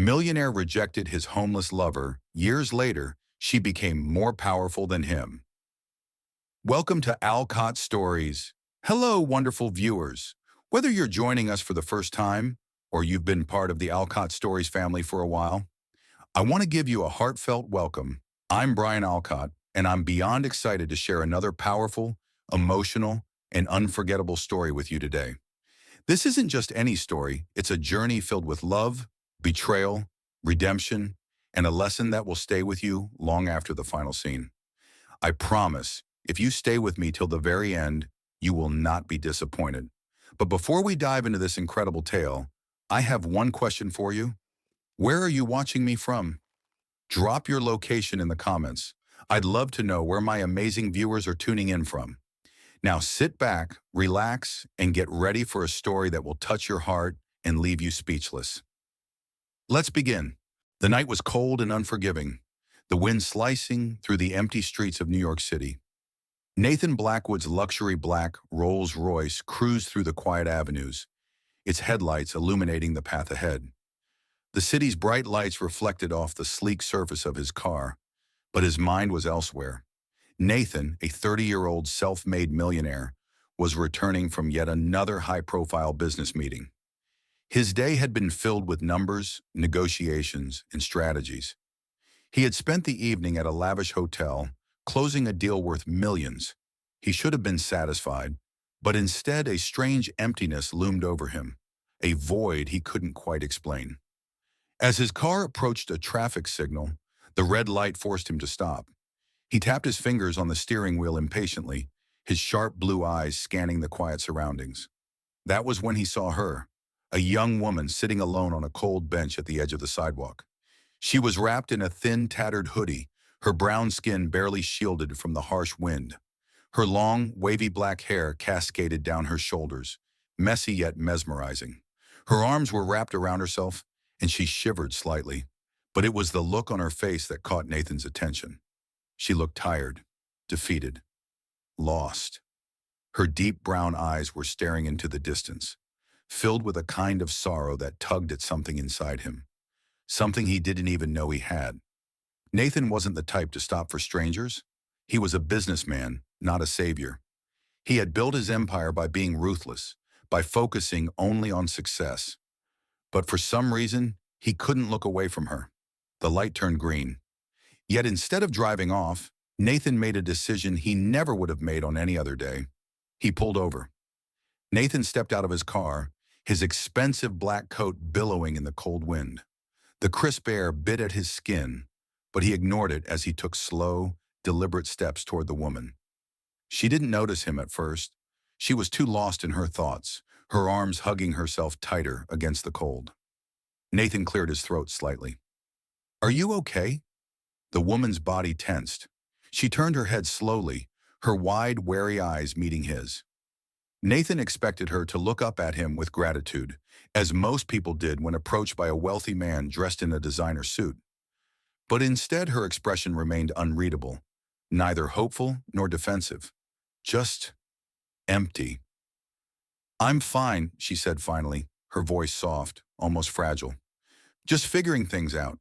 Millionaire rejected his homeless lover. Years later, she became more powerful than him. Welcome to Alcott Stories. Hello, wonderful viewers. Whether you're joining us for the first time or you've been part of the Alcott Stories family for a while, I want to give you a heartfelt welcome. I'm Brian Alcott, and I'm beyond excited to share another powerful, emotional, and unforgettable story with you today. This isn't just any story, it's a journey filled with love, betrayal, redemption, and a lesson that will stay with you long after the final scene. I promise, if you stay with me till the very end, you will not be disappointed. But before we dive into this incredible tale, I have one question for you. Where are you watching me from? Drop your location in the comments. I'd love to know where my amazing viewers are tuning in from. Now sit back, relax, and get ready for a story that will touch your heart and leave you speechless. Let's begin. The night was cold and unforgiving, the wind slicing through the empty streets of New York City. Nathan Blackwood's luxury black Rolls-Royce cruised through the quiet avenues, its headlights illuminating the path ahead. The city's bright lights reflected off the sleek surface of his car, but his mind was elsewhere. Nathan, a 30-year-old self-made millionaire, was returning from yet another high-profile business meeting. His day had been filled with numbers, negotiations, and strategies. He had spent the evening at a lavish hotel, closing a deal worth millions. He should have been satisfied, but instead a strange emptiness loomed over him, a void he couldn't quite explain. As his car approached a traffic signal, the red light forced him to stop. He tapped his fingers on the steering wheel impatiently, his sharp blue eyes scanning the quiet surroundings. That was when he saw her, a young woman sitting alone on a cold bench at the edge of the sidewalk. She was wrapped in a thin, tattered hoodie, her brown skin barely shielded from the harsh wind. Her long, wavy black hair cascaded down her shoulders, messy yet mesmerizing. Her arms were wrapped around herself, and she shivered slightly, but it was the look on her face that caught Nathan's attention. She looked tired, defeated, lost. Her deep brown eyes were staring into the distance, filled with a kind of sorrow that tugged at something inside him, something he didn't even know he had. Nathan wasn't the type to stop for strangers. He was a businessman, not a savior. He had built his empire by being ruthless, by focusing only on success. But for some reason, he couldn't look away from her. The light turned green. Yet instead of driving off, Nathan made a decision he never would have made on any other day. He pulled over. Nathan stepped out of his car, his expensive black coat billowing in the cold wind. The crisp air bit at his skin, but he ignored it as he took slow, deliberate steps toward the woman. She didn't notice him at first. She was too lost in her thoughts, her arms hugging herself tighter against the cold. Nathan cleared his throat slightly. "Are you okay?" The woman's body tensed. She turned her head slowly, her wide, wary eyes meeting his. Nathan expected her to look up at him with gratitude, as most people did when approached by a wealthy man dressed in a designer suit. But instead her expression remained unreadable, neither hopeful nor defensive, just empty. "I'm fine," she said finally, her voice soft, almost fragile. "Just figuring things out."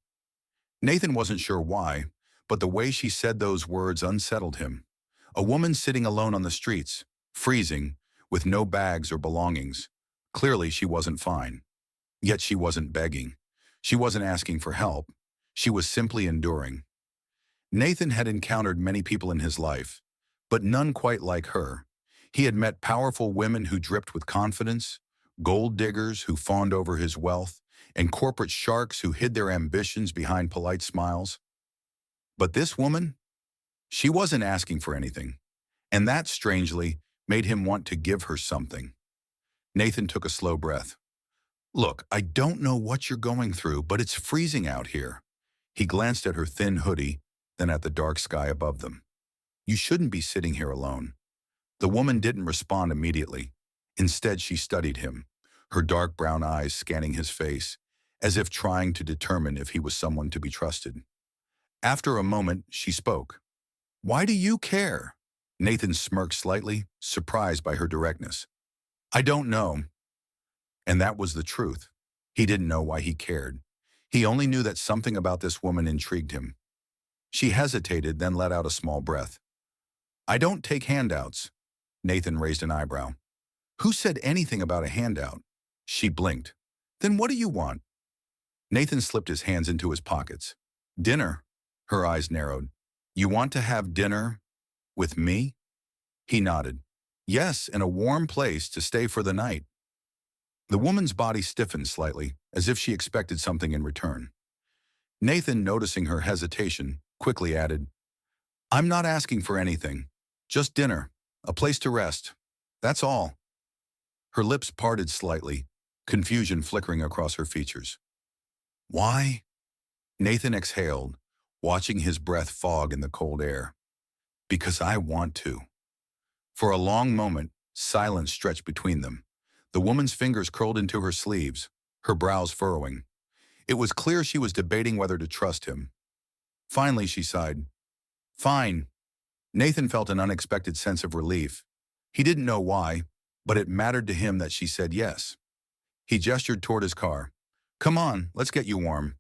Nathan wasn't sure why, but the way she said those words unsettled him. A woman sitting alone on the streets, freezing, with no bags or belongings. Clearly she wasn't fine. Yet she wasn't begging. She wasn't asking for help. She was simply enduring. Nathan had encountered many people in his life, but none quite like her. He had met powerful women who dripped with confidence, gold diggers who fawned over his wealth, and corporate sharks who hid their ambitions behind polite smiles. But this woman, she wasn't asking for anything, and that, strangely, made him want to give her something. Nathan took a slow breath. "Look, I don't know what you're going through, but it's freezing out here." He glanced at her thin hoodie, then at the dark sky above them. "You shouldn't be sitting here alone." The woman didn't respond immediately. Instead, she studied him, her dark brown eyes scanning his face, as if trying to determine if he was someone to be trusted. After a moment, she spoke. "Why do you care?" Nathan smirked slightly, surprised by her directness. "I don't know." And that was the truth. He didn't know why he cared. He only knew that something about this woman intrigued him. She hesitated, then let out a small breath. I don't take handouts. Nathan raised an eyebrow. Who said anything about a handout? She blinked. Then what do you want? Nathan slipped his hands into his pockets. Dinner. Her eyes narrowed. You want to have dinner with me? He nodded. Yes, in a warm place to stay for the night. The woman's body stiffened slightly, as if she expected something in return. Nathan, noticing her hesitation, quickly added, I'm not asking for anything. Just dinner, a place to rest. That's all. Her lips parted slightly, confusion flickering across her features. Why? Nathan exhaled, watching his breath fog in the cold air. Because I want to. For a long moment, silence stretched between them. The woman's fingers curled into her sleeves, her brows furrowing. It was clear she was debating whether to trust him. Finally, she sighed. Fine. Nathan felt an unexpected sense of relief. He didn't know why, but it mattered to him that she said yes. He gestured toward his car. Come on, let's get you warm.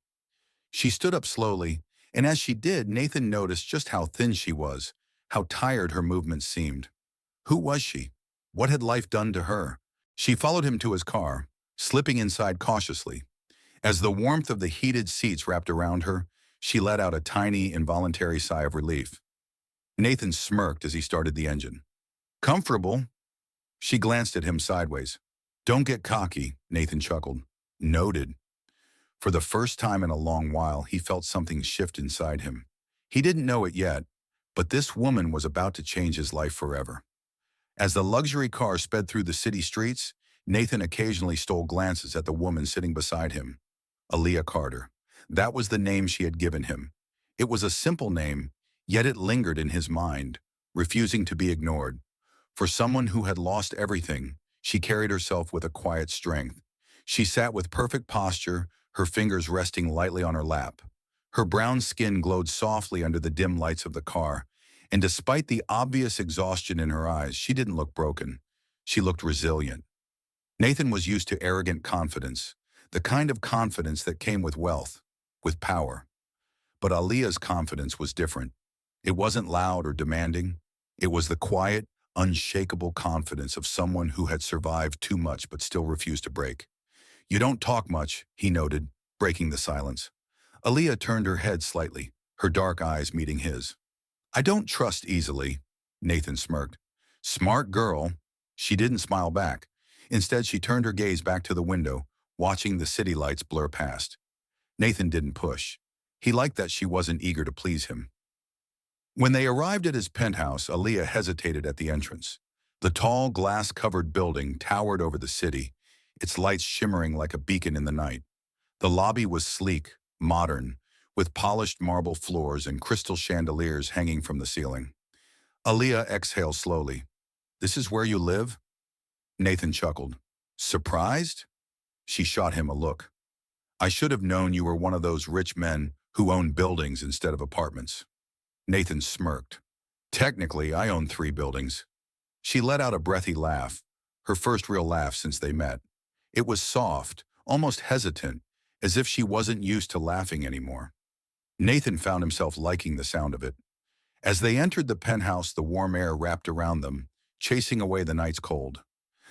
She stood up slowly, and as she did, Nathan noticed just how thin she was, how tired her movements seemed. Who was she? What had life done to her? She followed him to his car, slipping inside cautiously. As the warmth of the heated seats wrapped around her, she let out a tiny, involuntary sigh of relief. Nathan smirked as he started the engine. Comfortable? She glanced at him sideways. Don't get cocky, Nathan chuckled. Noted. For the first time in a long while, he felt something shift inside him. He didn't know it yet, but this woman was about to change his life forever. As the luxury car sped through the city streets, Nathan occasionally stole glances at the woman sitting beside him. Aaliyah Carter. That was the name she had given him. It was a simple name, yet it lingered in his mind, refusing to be ignored. For someone who had lost everything, she carried herself with a quiet strength. She sat with perfect posture, her fingers resting lightly on her lap. Her brown skin glowed softly under the dim lights of the car, and despite the obvious exhaustion in her eyes, she didn't look broken. She looked resilient. Nathan was used to arrogant confidence, the kind of confidence that came with wealth, with power. But Aaliyah's confidence was different. It wasn't loud or demanding. It was the quiet, unshakable confidence of someone who had survived too much but still refused to break. You don't talk much, he noted, breaking the silence. Aaliyah turned her head slightly, her dark eyes meeting his. I don't trust easily, Nathan smirked. Smart girl. She didn't smile back. Instead, she turned her gaze back to the window, watching the city lights blur past. Nathan didn't push. He liked that she wasn't eager to please him. When they arrived at his penthouse, Aaliyah hesitated at the entrance. The tall, glass-covered building towered over the city, its lights shimmering like a beacon in the night. The lobby was sleek, modern, with polished marble floors and crystal chandeliers hanging from the ceiling. Aaliyah exhaled slowly. This is where you live? Nathan chuckled. Surprised? She shot him a look. I should have known you were one of those rich men who own buildings instead of apartments. Nathan smirked. Technically, I own 3 buildings. She let out a breathy laugh, her first real laugh since they met. It was soft, almost hesitant, as if she wasn't used to laughing anymore. Nathan found himself liking the sound of it. As they entered the penthouse, the warm air wrapped around them, chasing away the night's cold.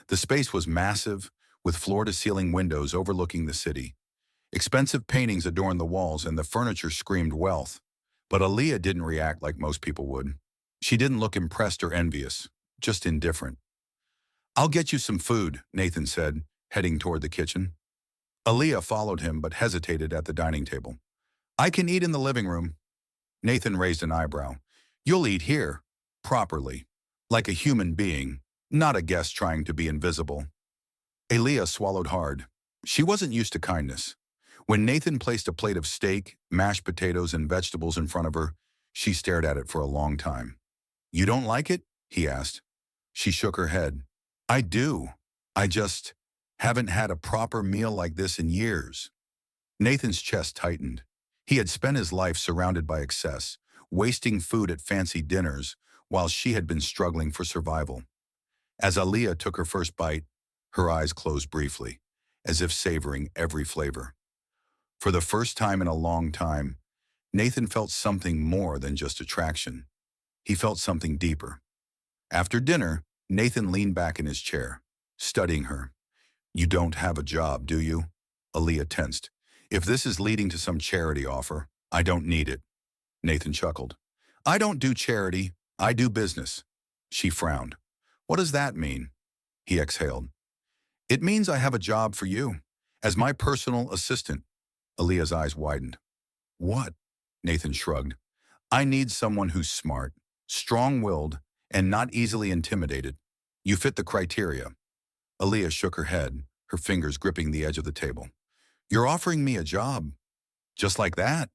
The space was massive, with floor-to-ceiling windows overlooking the city. Expensive paintings adorned the walls and the furniture screamed wealth. But Aaliyah didn't react like most people would. She didn't look impressed or envious, just indifferent. I'll get you some food, Nathan said, heading toward the kitchen. Aaliyah followed him but hesitated at the dining table. I can eat in the living room. Nathan raised an eyebrow. You'll eat here, properly, like a human being, not a guest trying to be invisible. Aaliyah swallowed hard. She wasn't used to kindness. When Nathan placed a plate of steak, mashed potatoes, and vegetables in front of her, she stared at it for a long time. You don't like it? He asked. She shook her head. I do. I just haven't had a proper meal like this in years. Nathan's chest tightened. He had spent his life surrounded by excess, wasting food at fancy dinners, while she had been struggling for survival. As Aaliyah took her first bite, her eyes closed briefly, as if savoring every flavor. For the first time in a long time, Nathan felt something more than just attraction. He felt something deeper. After dinner, Nathan leaned back in his chair, studying her. "You don't have a job, do you?" Aaliyah tensed. "If this is leading to some charity offer, I don't need it." Nathan chuckled. "I don't do charity, I do business." She frowned. "What does that mean?" He exhaled. "It means I have a job for you, as my personal assistant." Aaliyah's eyes widened. "What?" Nathan shrugged. "I need someone who's smart, strong-willed, and not easily intimidated. You fit the criteria." Aaliyah shook her head, her fingers gripping the edge of the table. "You're offering me a job? Just like that?"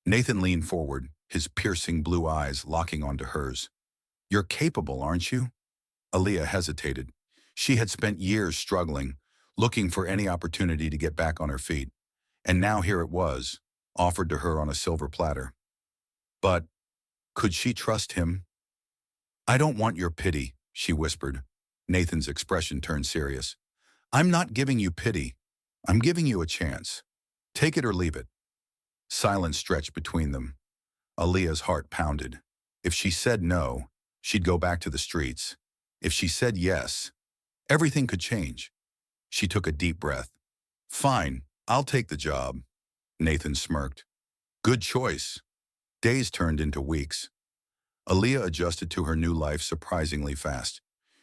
Nathan leaned forward, his piercing blue eyes locking onto hers. "You're capable, aren't you?" Aaliyah hesitated. She had spent years struggling, looking for any opportunity to get back on her feet. And now here it was, offered to her on a silver platter. But could she trust him? "I don't want your pity," she whispered. Nathan's expression turned serious. "I'm not giving you pity. I'm giving you a chance. Take it or leave it." Silence stretched between them. Aaliyah's heart pounded. If she said no, she'd go back to the streets. If she said yes, everything could change. She took a deep breath. "Fine, I'll take the job." Nathan smirked. "Good choice." Days turned into weeks. Aaliyah adjusted to her new life surprisingly fast.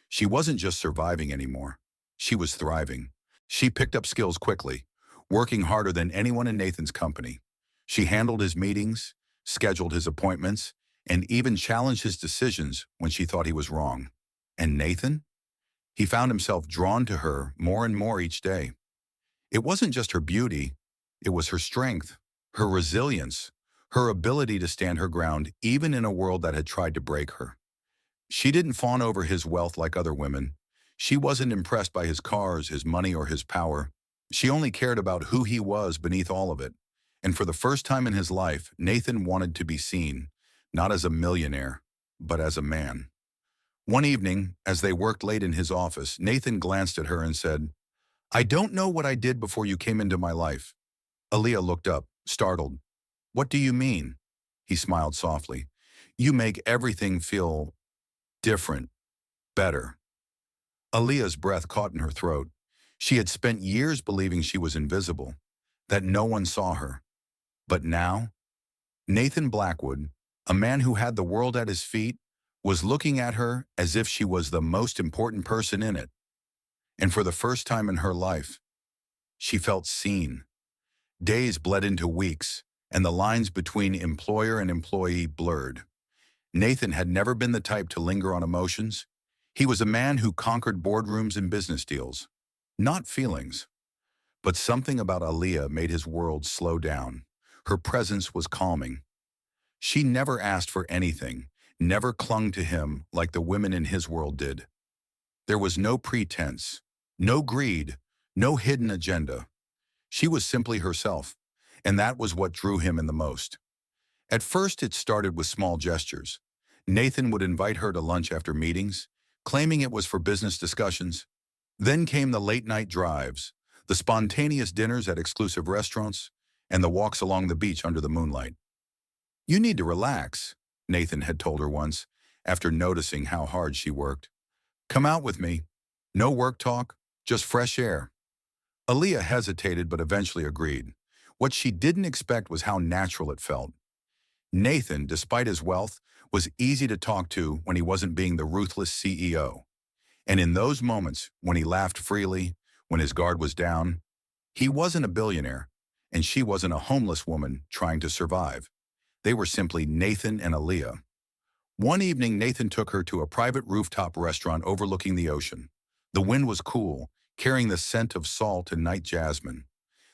She wasn't just surviving anymore. She was thriving. She picked up skills quickly, working harder than anyone in Nathan's company. She handled his meetings, scheduled his appointments, and even challenged his decisions when she thought he was wrong. And Nathan? He found himself drawn to her more and more each day. It wasn't just her beauty, it was her strength, her resilience, her ability to stand her ground even in a world that had tried to break her. She didn't fawn over his wealth like other women. She wasn't impressed by his cars, his money, or his power. She only cared about who he was beneath all of it. And for the first time in his life, Nathan wanted to be seen, not as a millionaire, but as a man. One evening, as they worked late in his office, Nathan glanced at her and said, "I don't know what I did before you came into my life." Aaliyah looked up, startled. "What do you mean?" He smiled softly. "You make everything feel different, better." Aaliyah's breath caught in her throat. She had spent years believing she was invisible, that no one saw her. But now, Nathan Blackwood, a man who had the world at his feet, was looking at her as if she was the most important person in it. And for the first time in her life, she felt seen. Days bled into weeks, and the lines between employer and employee blurred. Nathan had never been the type to linger on emotions. He was a man who conquered boardrooms and business deals. Not feelings. But something about Aaliyah made his world slow down. Her presence was calming. She never asked for anything, never clung to him like the women in his world did. There was no pretense, no greed, no hidden agenda. She was simply herself, and that was what drew him in the most. At first, it started with small gestures. Nathan would invite her to lunch after meetings, claiming it was for business discussions. Then came the late-night drives, the spontaneous dinners at exclusive restaurants, and the walks along the beach under the moonlight. "You need to relax," Nathan had told her once, after noticing how hard she worked. "Come out with me. No work talk, just fresh air." Aaliyah hesitated but eventually agreed. What she didn't expect was how natural it felt. Nathan, despite his wealth, was easy to talk to when he wasn't being the ruthless CEO. And in those moments, when he laughed freely, when his guard was down, he wasn't a billionaire, and she wasn't a homeless woman trying to survive. They were simply Nathan and Aaliyah. One evening, Nathan took her to a private rooftop restaurant overlooking the ocean. The wind was cool, carrying the scent of salt and night jasmine.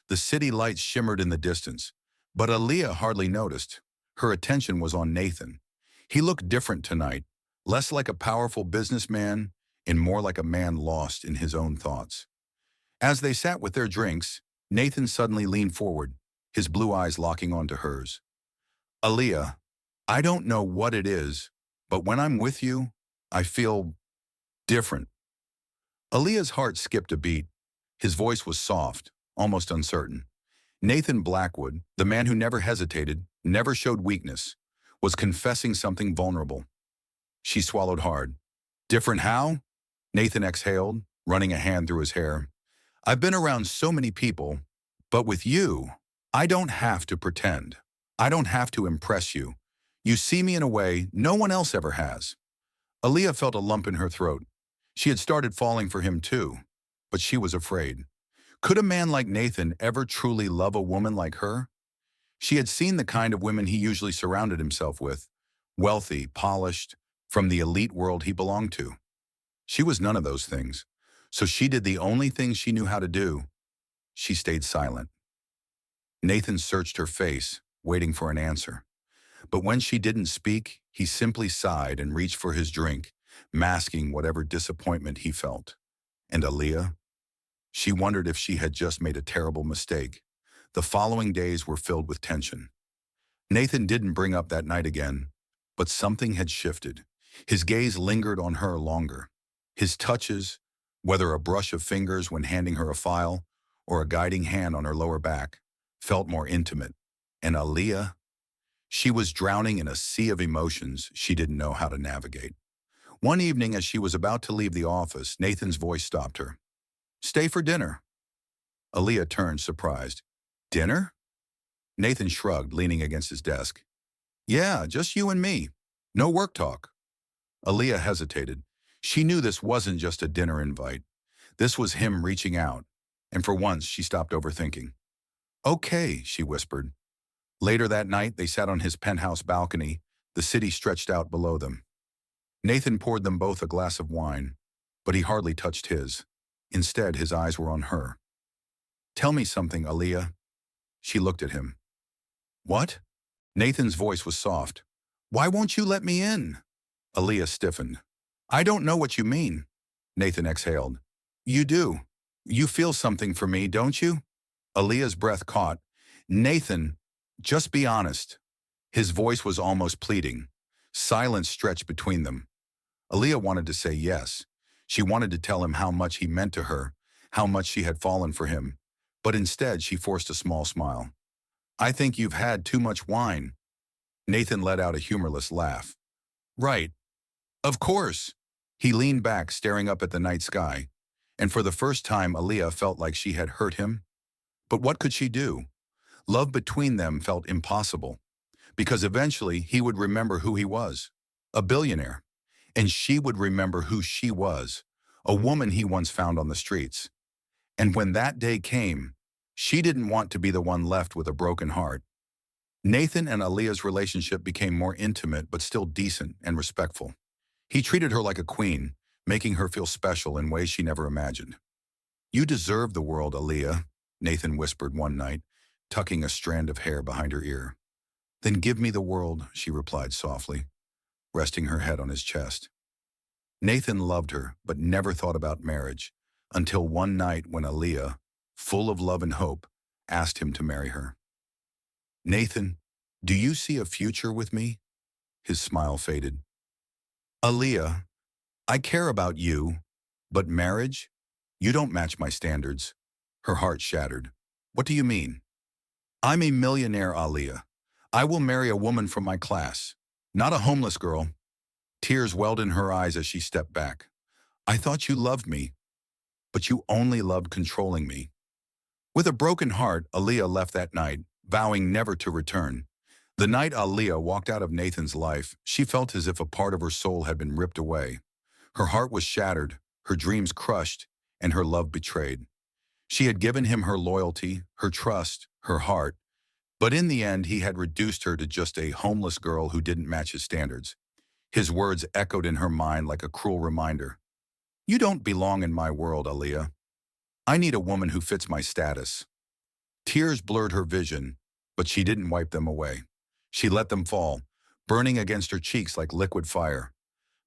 The city lights shimmered in the distance, but Aaliyah hardly noticed. Her attention was on Nathan. He looked different tonight, less like a powerful businessman and more like a man lost in his own thoughts. As they sat with their drinks, Nathan suddenly leaned forward, his blue eyes locking onto hers. "Aaliyah, I don't know what it is, but when I'm with you, I feel different." Aaliyah's heart skipped a beat. His voice was soft, almost uncertain. Nathan Blackwood, the man who never hesitated, never showed weakness, was confessing something vulnerable. She swallowed hard. Different how? Nathan exhaled, running a hand through his hair. I've been around so many people, but with you, I don't have to pretend. I don't have to impress you. You see me in a way no one else ever has. Aaliyah felt a lump in her throat. She had started falling for him too, but she was afraid. Could a man like Nathan ever truly love a woman like her? She had seen the kind of women he usually surrounded himself with, wealthy, polished, from the elite world he belonged to. She was none of those things, so she did the only thing she knew how to do. She stayed silent. Nathan searched her face, waiting for an answer. But when she didn't speak, he simply sighed and reached for his drink, masking whatever disappointment he felt. And Aaliyah? She wondered if she had just made a terrible mistake. The following days were filled with tension. Nathan didn't bring up that night again, but something had shifted. His gaze lingered on her longer. His touches, whether a brush of fingers when handing her a file or a guiding hand on her lower back, felt more intimate. And Aaliyah? She was drowning in a sea of emotions she didn't know how to navigate. One evening as she was about to leave the office, Nathan's voice stopped her. Stay for dinner. Aaliyah turned, surprised. Dinner? Nathan shrugged, leaning against his desk. Yeah, just you and me. No work talk. Aaliyah hesitated. She knew this wasn't just a dinner invite. This was him reaching out, and for once she stopped overthinking. Okay, she whispered. Later that night, they sat on his penthouse balcony, the city stretched out below them. Nathan poured them both a glass of wine, but he hardly touched his. Instead, his eyes were on her. Tell me something, Aaliyah. She looked at him. What? Nathan's voice was soft. Why won't you let me in? Aaliyah stiffened. I don't know what you mean. Nathan exhaled. You do. You feel something for me, don't you? Aaliyah's breath caught. Nathan, just be honest. His voice was almost pleading. Silence stretched between them. Aaliyah wanted to say yes. She wanted to tell him how much he meant to her, how much she had fallen for him. But instead, she forced a small smile. I think you've had too much wine. Nathan let out a humorless laugh. Right. Of course. He leaned back, staring up at the night sky. And for the first time, Aaliyah felt like she had hurt him. But what could she do? Love between them felt impossible. Because eventually, he would remember who he was. A billionaire. And she would remember who she was. A woman he once found on the streets. And when that day came, she didn't want to be the one left with a broken heart. Nathan and Aaliyah's relationship became more intimate but still decent and respectful. He treated her like a queen, making her feel special in ways she never imagined. You deserve the world, Aaliyah, Nathan whispered one night, tucking a strand of hair behind her ear. Then give me the world, she replied softly, resting her head on his chest. Nathan loved her but never thought about marriage, until one night when Aaliyah, full of love and hope, asked him to marry her. Nathan, do you see a future with me? His smile faded. Aaliyah, I care about you, but marriage? You don't match my standards. Her heart shattered. What do you mean? I'm a millionaire, Aaliyah. I will marry a woman from my class, not a homeless girl. Tears welled in her eyes as she stepped back. I thought you loved me, but you only loved controlling me. With a broken heart, Aaliyah left that night, vowing never to return. The night Aaliyah walked out of Nathan's life, she felt as if a part of her soul had been ripped away. Her heart was shattered, her dreams crushed, and her love betrayed. She had given him her loyalty, her trust, her heart, but in the end he had reduced her to just a homeless girl who didn't match his standards. His words echoed in her mind like a cruel reminder. You don't belong in my world, Aaliyah. I need a woman who fits my status. Tears blurred her vision, but she didn't wipe them away. She let them fall, burning against her cheeks like liquid fire.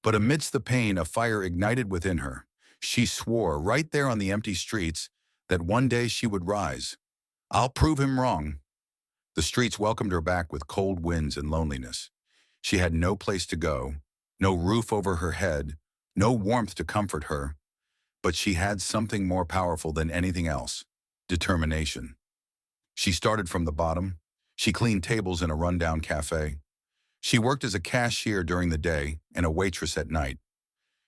But amidst the pain, a fire ignited within her. She swore, right there on the empty streets, that one day she would rise. I'll prove him wrong. The streets welcomed her back with cold winds and loneliness. She had no place to go, no roof over her head, no warmth to comfort her. But she had something more powerful than anything else: determination. She started from the bottom. She cleaned tables in a rundown cafe. She worked as a cashier during the day and a waitress at night.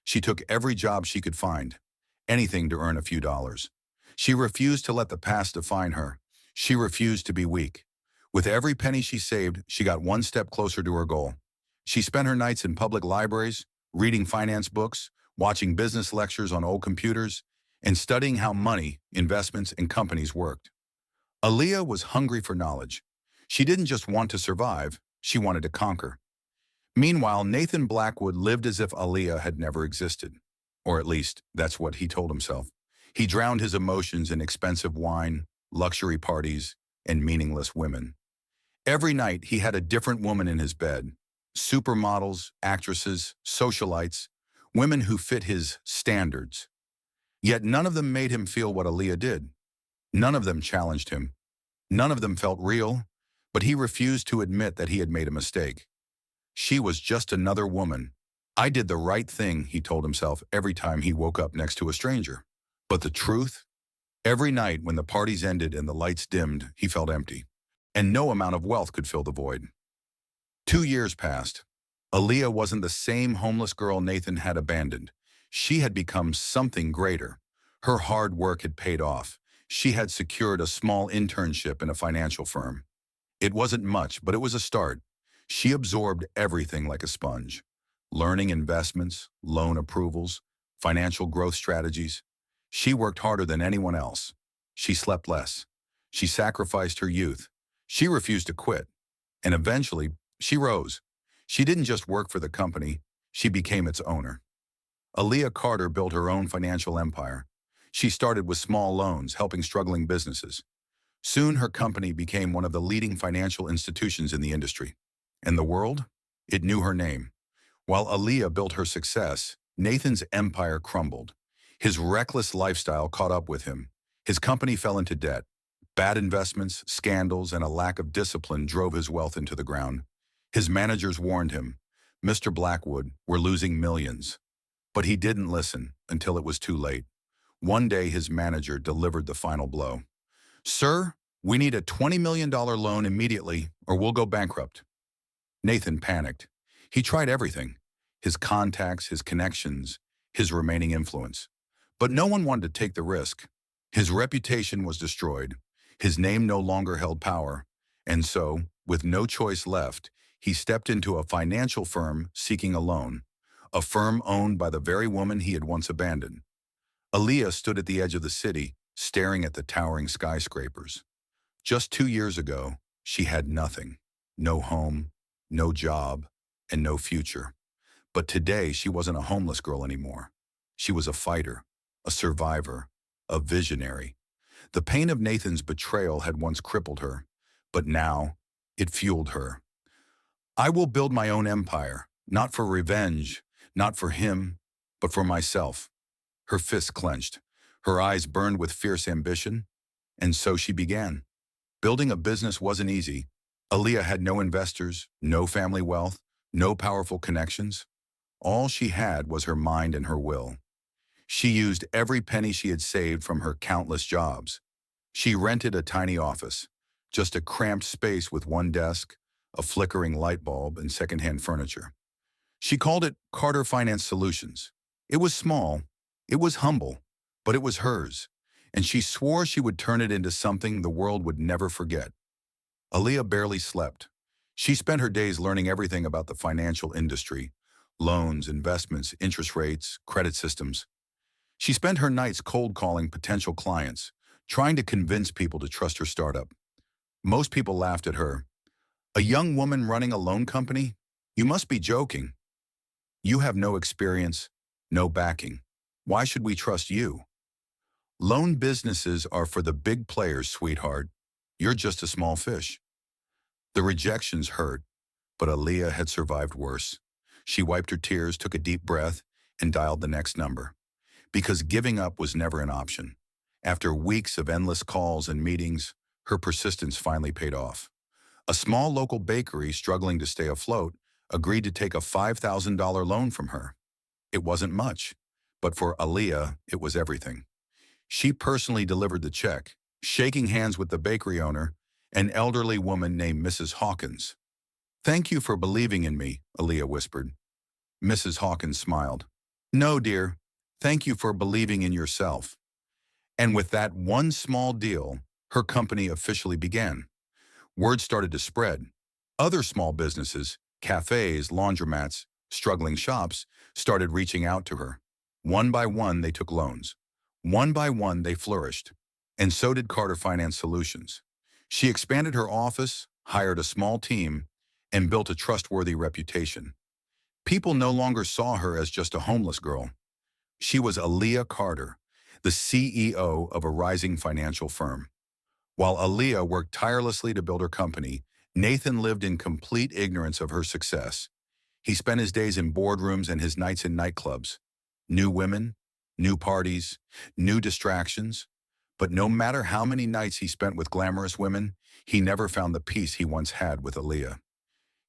She took every job she could find, anything to earn a few dollars. She refused to let the past define her. She refused to be weak. With every penny she saved, she got one step closer to her goal. She spent her nights in public libraries, reading finance books, watching business lectures on old computers, and studying how money, investments, and companies worked. Aaliyah was hungry for knowledge. She didn't just want to survive, she wanted to conquer. Meanwhile, Nathan Blackwood lived as if Aaliyah had never existed. Or at least, that's what he told himself. He drowned his emotions in expensive wine, luxury parties, and meaningless women. Every night, he had a different woman in his bed. Supermodels, actresses, socialites, women who fit his standards. Yet none of them made him feel what Aaliyah did. None of them challenged him. None of them felt real, but he refused to admit that he had made a mistake. She was just another woman. I did the right thing, he told himself every time he woke up next to a stranger. But the truth? Every night when the parties ended and the lights dimmed, he felt empty. And no amount of wealth could fill the void. 2 years passed. Aaliyah wasn't the same homeless girl Nathan had abandoned. She had become something greater. Her hard work had paid off. She had secured a small internship in a financial firm. It wasn't much, but it was a start. She absorbed everything like a sponge. Learning investments, loan approvals, financial growth strategies. She worked harder than anyone else. She slept less. She sacrificed her youth. She refused to quit. And eventually, she rose. She didn't just work for the company, she became its owner. Aaliyah Carter built her own financial empire. She started with small loans, helping struggling businesses. Soon, her company became one of the leading financial institutions in the industry. And the world? It knew her name. While Aaliyah built her success, Nathan's empire crumbled. His reckless lifestyle caught up with him. His company fell into debt. Bad investments, scandals, and a lack of discipline drove his wealth into the ground. His managers warned him, "Mr. Blackwood, we're losing millions." But he didn't listen until it was too late. One day, his manager delivered the final blow. "Sir, we need a $20 million loan immediately or we'll go bankrupt." Nathan panicked. He tried everything, his contacts, his connections, his remaining influence. But no one wanted to take the risk. His reputation was destroyed. His name no longer held power. And so, with no choice left, he stepped into a financial firm seeking a loan, a firm owned by the very woman he had once abandoned. Aaliyah stood at the edge of the city, staring at the towering skyscrapers. Just 2 years ago, she had nothing. No home, no job, and no future. But today, she wasn't a homeless girl anymore. She was a fighter, a survivor, a visionary. The pain of Nathan's betrayal had once crippled her, but now it fueled her. "I will build my own empire, not for revenge, not for him, but for myself." Her fists clenched. Her eyes burned with fierce ambition. And so she began. Building a business wasn't easy. Aaliyah had no investors, no family wealth, no powerful connections. All she had was her mind and her will. She used every penny she had saved from her countless jobs. She rented a tiny office, just a cramped space with one desk, a flickering light bulb, and secondhand furniture. She called it Carter Finance Solutions. It was small, it was humble, but it was hers, and she swore she would turn it into something the world would never forget. Aaliyah barely slept. She spent her days learning everything about the financial industry, loans, investments, interest rates, credit systems. She spent her nights cold calling potential clients, trying to convince people to trust her startup. Most people laughed at her. "A young woman running a loan company? You must be joking. You have no experience, no backing. Why should we trust you? Loan businesses are for the big players, sweetheart. You're just a small fish." The rejections hurt, but Aaliyah had survived worse. She wiped her tears, took a deep breath, and dialed the next number. Because giving up was never an option. After weeks of endless calls and meetings, her persistence finally paid off. A small local bakery struggling to stay afloat agreed to take a $5,000 loan from her. It wasn't much, but for Aaliyah, it was everything. She personally delivered the check, shaking hands with the bakery owner, an elderly woman named Mrs. Hawkins. "Thank you for believing in me," Aaliyah whispered. Mrs. Hawkins smiled. "No, dear. Thank you for believing in yourself." And with that one small deal, her company officially began. Word started to spread. Other small businesses, cafes, laundromats, struggling shops, started reaching out to her. One by one, they took loans. One by one, they flourished. And so did Carter Finance Solutions. She expanded her office, hired a small team, and built a trustworthy reputation. People no longer saw her as just a homeless girl. She was Aaliyah Carter, the CEO of a rising financial firm. While Aaliyah worked tirelessly to build her company, Nathan lived in complete ignorance of her success. He spent his days in boardrooms and his nights in nightclubs. New women, new parties, new distractions. But no matter how many nights he spent with glamorous women, he never found the peace he once had with Aaliyah.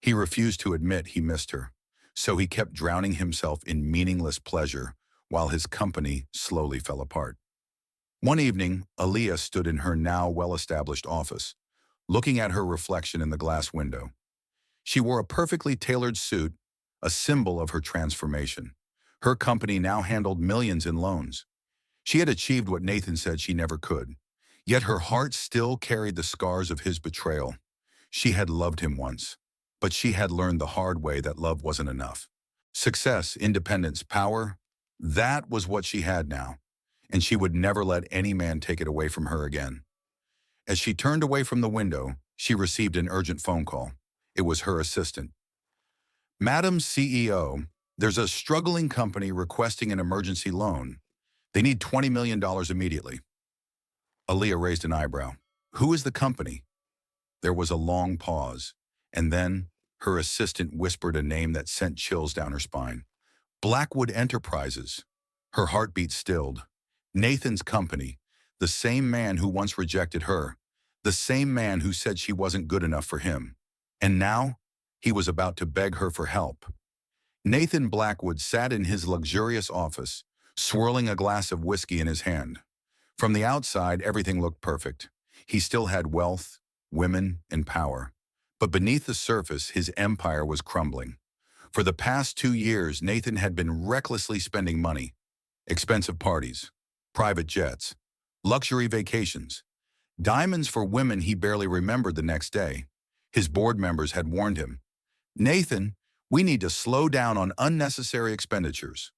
He refused to admit he missed her, so he kept drowning himself in meaningless pleasure while his company slowly fell apart. One evening, Aaliyah stood in her now well-established office, looking at her reflection in the glass window. She wore a perfectly tailored suit, a symbol of her transformation. Her company now handled millions in loans. She had achieved what Nathan said she never could, yet her heart still carried the scars of his betrayal. She had loved him once, but she had learned the hard way that love wasn't enough. Success, independence, power, that was what she had now, and she would never let any man take it away from her again. As she turned away from the window, she received an urgent phone call. It was her assistant. "Madam CEO, there's a struggling company requesting an emergency loan. They need $20 million immediately." Aaliyah raised an eyebrow. "Who is the company?" There was a long pause, and then her assistant whispered a name that sent chills down her spine. Blackwood Enterprises. Her heartbeat stilled. Nathan's company, the same man who once rejected her, the same man who said she wasn't good enough for him. And now, he was about to beg her for help. Nathan Blackwood sat in his luxurious office, swirling a glass of whiskey in his hand. From the outside, everything looked perfect. He still had wealth, women, and power. But beneath the surface, his empire was crumbling. For the past 2 years, Nathan had been recklessly spending money. Expensive parties, private jets, luxury vacations, diamonds for women he barely remembered the next day. His board members had warned him, "Nathan, we need to slow down on unnecessary expenditures.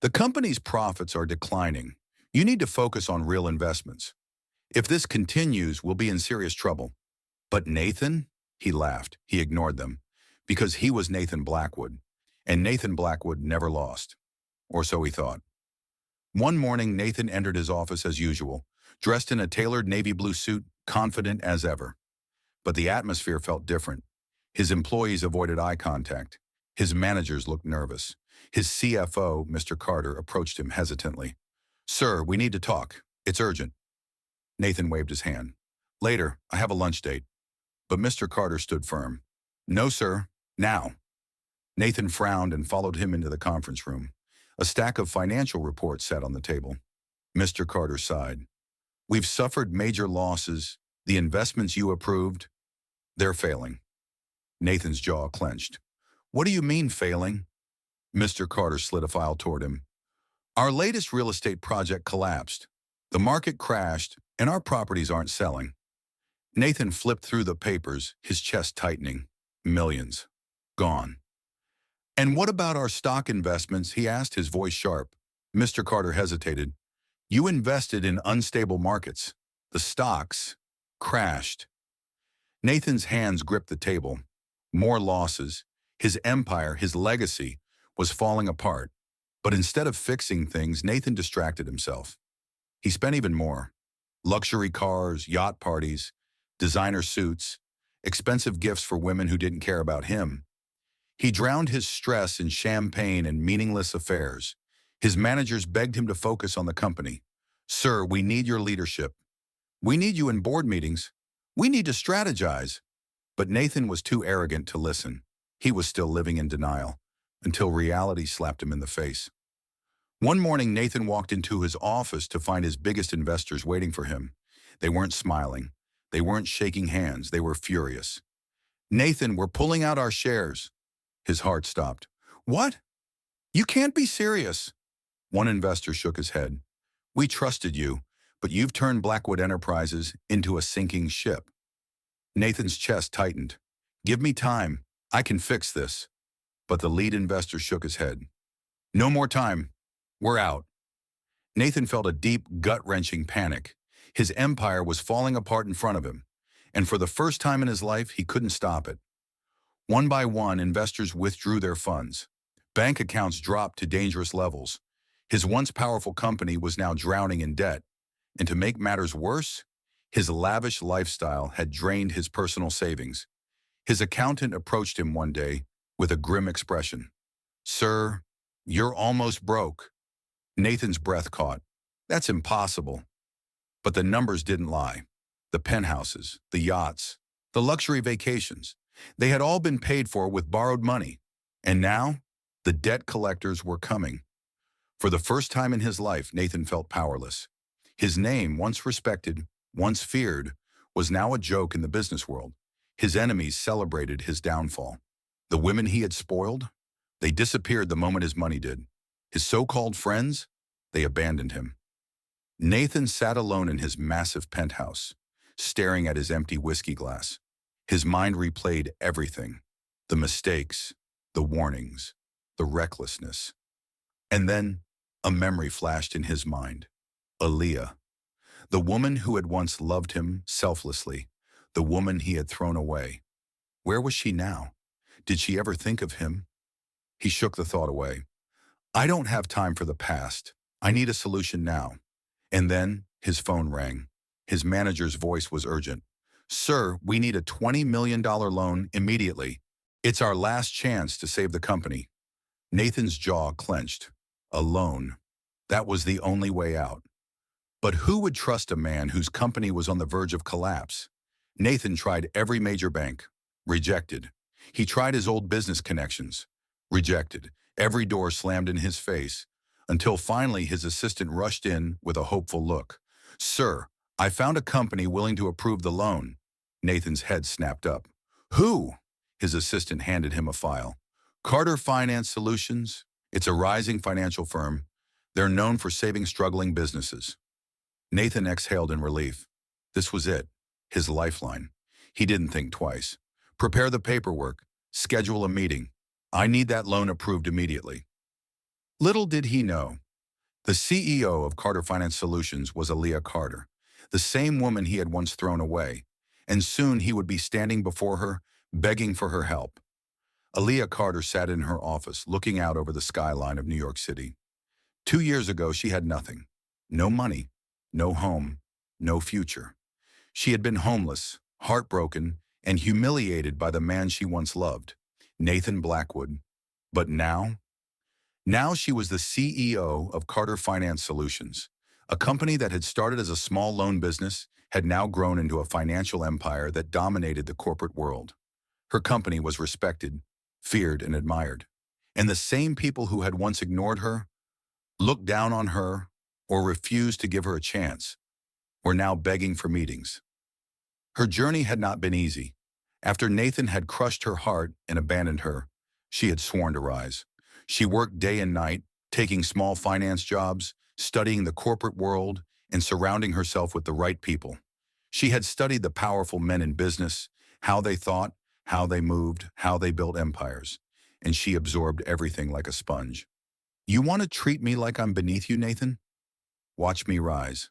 The company's profits are declining. You need to focus on real investments. If this continues, we'll be in serious trouble." But Nathan? He laughed. He ignored them. Because he was Nathan Blackwood. And Nathan Blackwood never lost. Or so he thought. One morning, Nathan entered his office as usual, dressed in a tailored navy blue suit, confident as ever. But the atmosphere felt different. His employees avoided eye contact. His managers looked nervous. His CFO, Mr. Carter, approached him hesitantly. "Sir, we need to talk. It's urgent." Nathan waved his hand. "Later, I have a lunch date." But Mr. Carter stood firm. "No, sir. Now." Nathan frowned and followed him into the conference room. A stack of financial reports sat on the table. Mr. Carter sighed. "We've suffered major losses. The investments you approved, they're failing." Nathan's jaw clenched. "What do you mean failing?" Mr. Carter slid a file toward him. "Our latest real estate project collapsed. The market crashed, and our properties aren't selling." Nathan flipped through the papers, his chest tightening. Millions. Gone. "And what about our stock investments?" he asked, his voice sharp. Mr. Carter hesitated. "You invested in unstable markets. The stocks crashed." Nathan's hands gripped the table. More losses. His empire, his legacy, was falling apart. But instead of fixing things, Nathan distracted himself. He spent even more. Luxury cars, yacht parties, designer suits, expensive gifts for women who didn't care about him. He drowned his stress in champagne and meaningless affairs. His managers begged him to focus on the company. "Sir, we need your leadership. We need you in board meetings. We need to strategize." But Nathan was too arrogant to listen. He was still living in denial, until reality slapped him in the face. One morning, Nathan walked into his office to find his biggest investors waiting for him. They weren't smiling. They weren't shaking hands. They were furious. "Nathan, we're pulling out our shares." His heart stopped. "What? You can't be serious." One investor shook his head. "We trusted you, but you've turned Blackwood Enterprises into a sinking ship." Nathan's chest tightened. "Give me time. I can fix this." But the lead investor shook his head. "No more time. We're out." Nathan felt a deep, gut-wrenching panic. His empire was falling apart in front of him, and for the first time in his life, he couldn't stop it. One by one, investors withdrew their funds. Bank accounts dropped to dangerous levels. His once powerful company was now drowning in debt, and to make matters worse, his lavish lifestyle had drained his personal savings. His accountant approached him one day with a grim expression. "Sir, you're almost broke." Nathan's breath caught. "That's impossible." But the numbers didn't lie. The penthouses, the yachts, the luxury vacations, they had all been paid for with borrowed money. And now, the debt collectors were coming. For the first time in his life, Nathan felt powerless. His name, once respected, once feared, was now a joke in the business world. His enemies celebrated his downfall. The women he had spoiled, they disappeared the moment his money did. His so-called friends, they abandoned him. Nathan sat alone in his massive penthouse, staring at his empty whiskey glass. His mind replayed everything: the mistakes, the warnings, the recklessness. And then, a memory flashed in his mind. Aaliyah, the woman who had once loved him selflessly, the woman he had thrown away. Where was she now? Did she ever think of him? He shook the thought away. "I don't have time for the past. I need a solution now." And then his phone rang. His manager's voice was urgent. "Sir, we need a $20 million loan immediately. It's our last chance to save the company." Nathan's jaw clenched. A loan. That was the only way out. But who would trust a man whose company was on the verge of collapse? Nathan tried every major bank. Rejected. He tried his old business connections. Rejected. Every door slammed in his face, until finally his assistant rushed in with a hopeful look. "Sir, I found a company willing to approve the loan." Nathan's head snapped up. "Who?" His assistant handed him a file. "Carter Finance Solutions. It's a rising financial firm. They're known for saving struggling businesses." Nathan exhaled in relief. This was it, his lifeline. He didn't think twice. "Prepare the paperwork. Schedule a meeting. I need that loan approved immediately." Little did he know, the CEO of Carter Finance Solutions was Aaliyah Carter, the same woman he had once thrown away, and soon he would be standing before her, begging for her help. Aaliyah Carter sat in her office, looking out over the skyline of New York City. 2 years ago, she had nothing. No money, no home, no future. She had been homeless, heartbroken, and humiliated by the man she once loved, Nathan Blackwood. But now she was the CEO of Carter Finance Solutions, a company that had started as a small loan business, had now grown into a financial empire that dominated the corporate world. Her company was respected, feared, and admired. And the same people who had once ignored her, looked down on her, or refused to give her a chance, were now begging for meetings. Her journey had not been easy. After Nathan had crushed her heart and abandoned her, she had sworn to rise. She worked day and night, taking small finance jobs, studying the corporate world, and surrounding herself with the right people. She had studied the powerful men in business, how they thought, how they moved, how they built empires, and she absorbed everything like a sponge. "You want to treat me like I'm beneath you, Nathan? Watch me rise."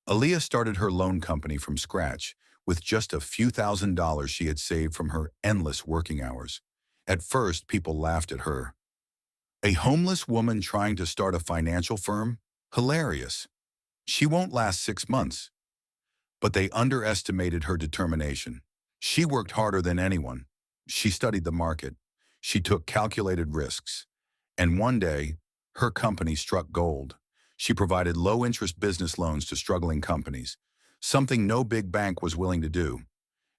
Aaliyah started her loan company from scratch with just a few $1,000s she had saved from her endless working hours. At first, people laughed at her. A homeless woman trying to start a financial firm? Hilarious. She won't last 6 months. But they underestimated her determination. She worked harder than anyone. She studied the market. She took calculated risks. And one day, her company struck gold. She provided low-interest business loans to struggling companies, something no big bank was willing to do.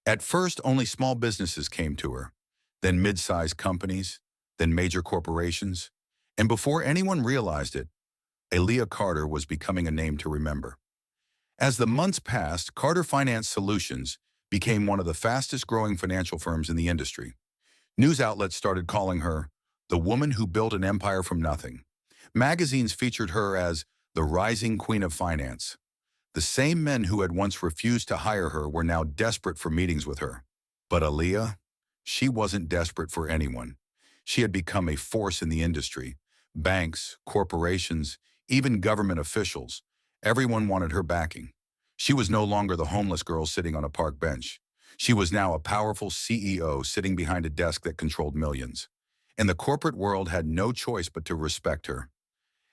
At first, only small businesses came to her, then mid-sized companies, then major corporations. And before anyone realized it, Aaliyah Carter was becoming a name to remember. As the months passed, Carter Finance Solutions became one of the fastest-growing financial firms in the industry. News outlets started calling her the woman who built an empire from nothing. Magazines featured her as the rising queen of finance. The same men who had once refused to hire her were now desperate for meetings with her. But Aaliyah, she wasn't desperate for anyone. She had become a force in the industry. Banks, corporations, even government officials, everyone wanted her backing. She was no longer the homeless girl sitting on a park bench. She was now a powerful CEO sitting behind a desk that controlled millions. And the corporate world had no choice but to respect her.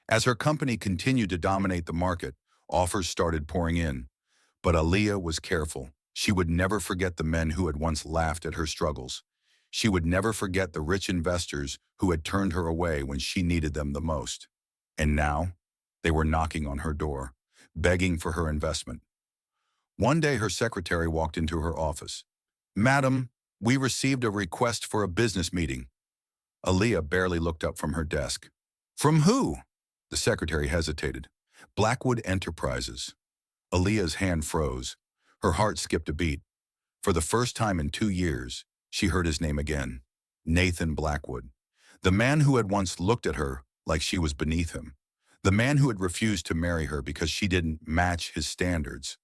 As her company continued to dominate the market, offers started pouring in. But Aaliyah was careful. She would never forget the men who had once laughed at her struggles. She would never forget the rich investors who had turned her away when she needed them the most. And now, they were knocking on her door, begging for her investment. One day her secretary walked into her office. "Madam, we received a request for a business meeting." Aaliyah barely looked up from her desk. "From who?" The secretary hesitated. "Blackwood Enterprises." Aaliyah's hand froze. Her heart skipped a beat. For the first time in 2 years, she heard his name again. Nathan Blackwood. The man who had once looked at her like she was beneath him. The man who had refused to marry her because she didn't match his standards.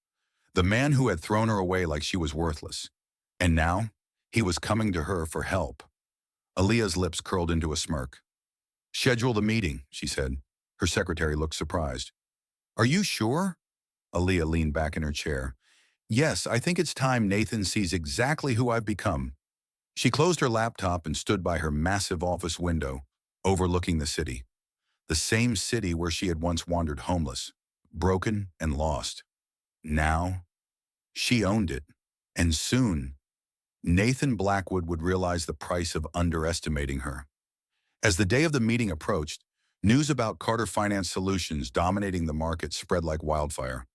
The man who had thrown her away like she was worthless. And now, he was coming to her for help. Aaliyah's lips curled into a smirk. "Schedule the meeting," she said. Her secretary looked surprised. "Are you sure?" Aaliyah leaned back in her chair. "Yes, I think it's time Nathan sees exactly who I've become." She closed her laptop and stood by her massive office window, overlooking the city. The same city where she had once wandered homeless, broken and lost. Now, she owned it. And soon, Nathan Blackwood would realize the price of underestimating her. As the day of the meeting approached, news about Carter Finance Solutions dominating the market spread like wildfire.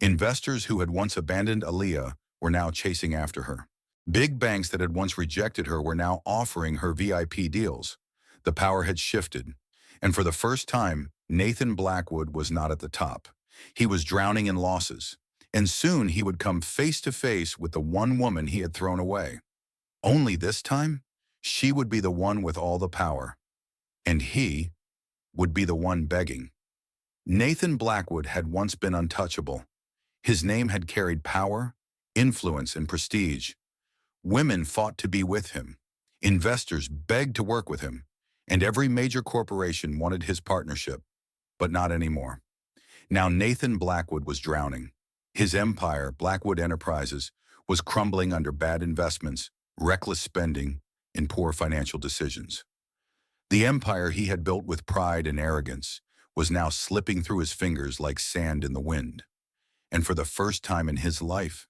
Investors who had once abandoned Aaliyah were now chasing after her. Big banks that had once rejected her were now offering her VIP deals. The power had shifted, and for the first time, Nathan Blackwood was not at the top. He was drowning in losses, and soon he would come face to face with the one woman he had thrown away. Only this time, she would be the one with all the power, and he would be the one begging. Nathan Blackwood had once been untouchable. His name had carried power, influence, and prestige. Women fought to be with him. Investors begged to work with him. And every major corporation wanted his partnership. But not anymore. Now Nathan Blackwood was drowning. His empire, Blackwood Enterprises, was crumbling under bad investments, reckless spending, and poor financial decisions. The empire he had built with pride and arrogance was now slipping through his fingers like sand in the wind. And for the first time in his life,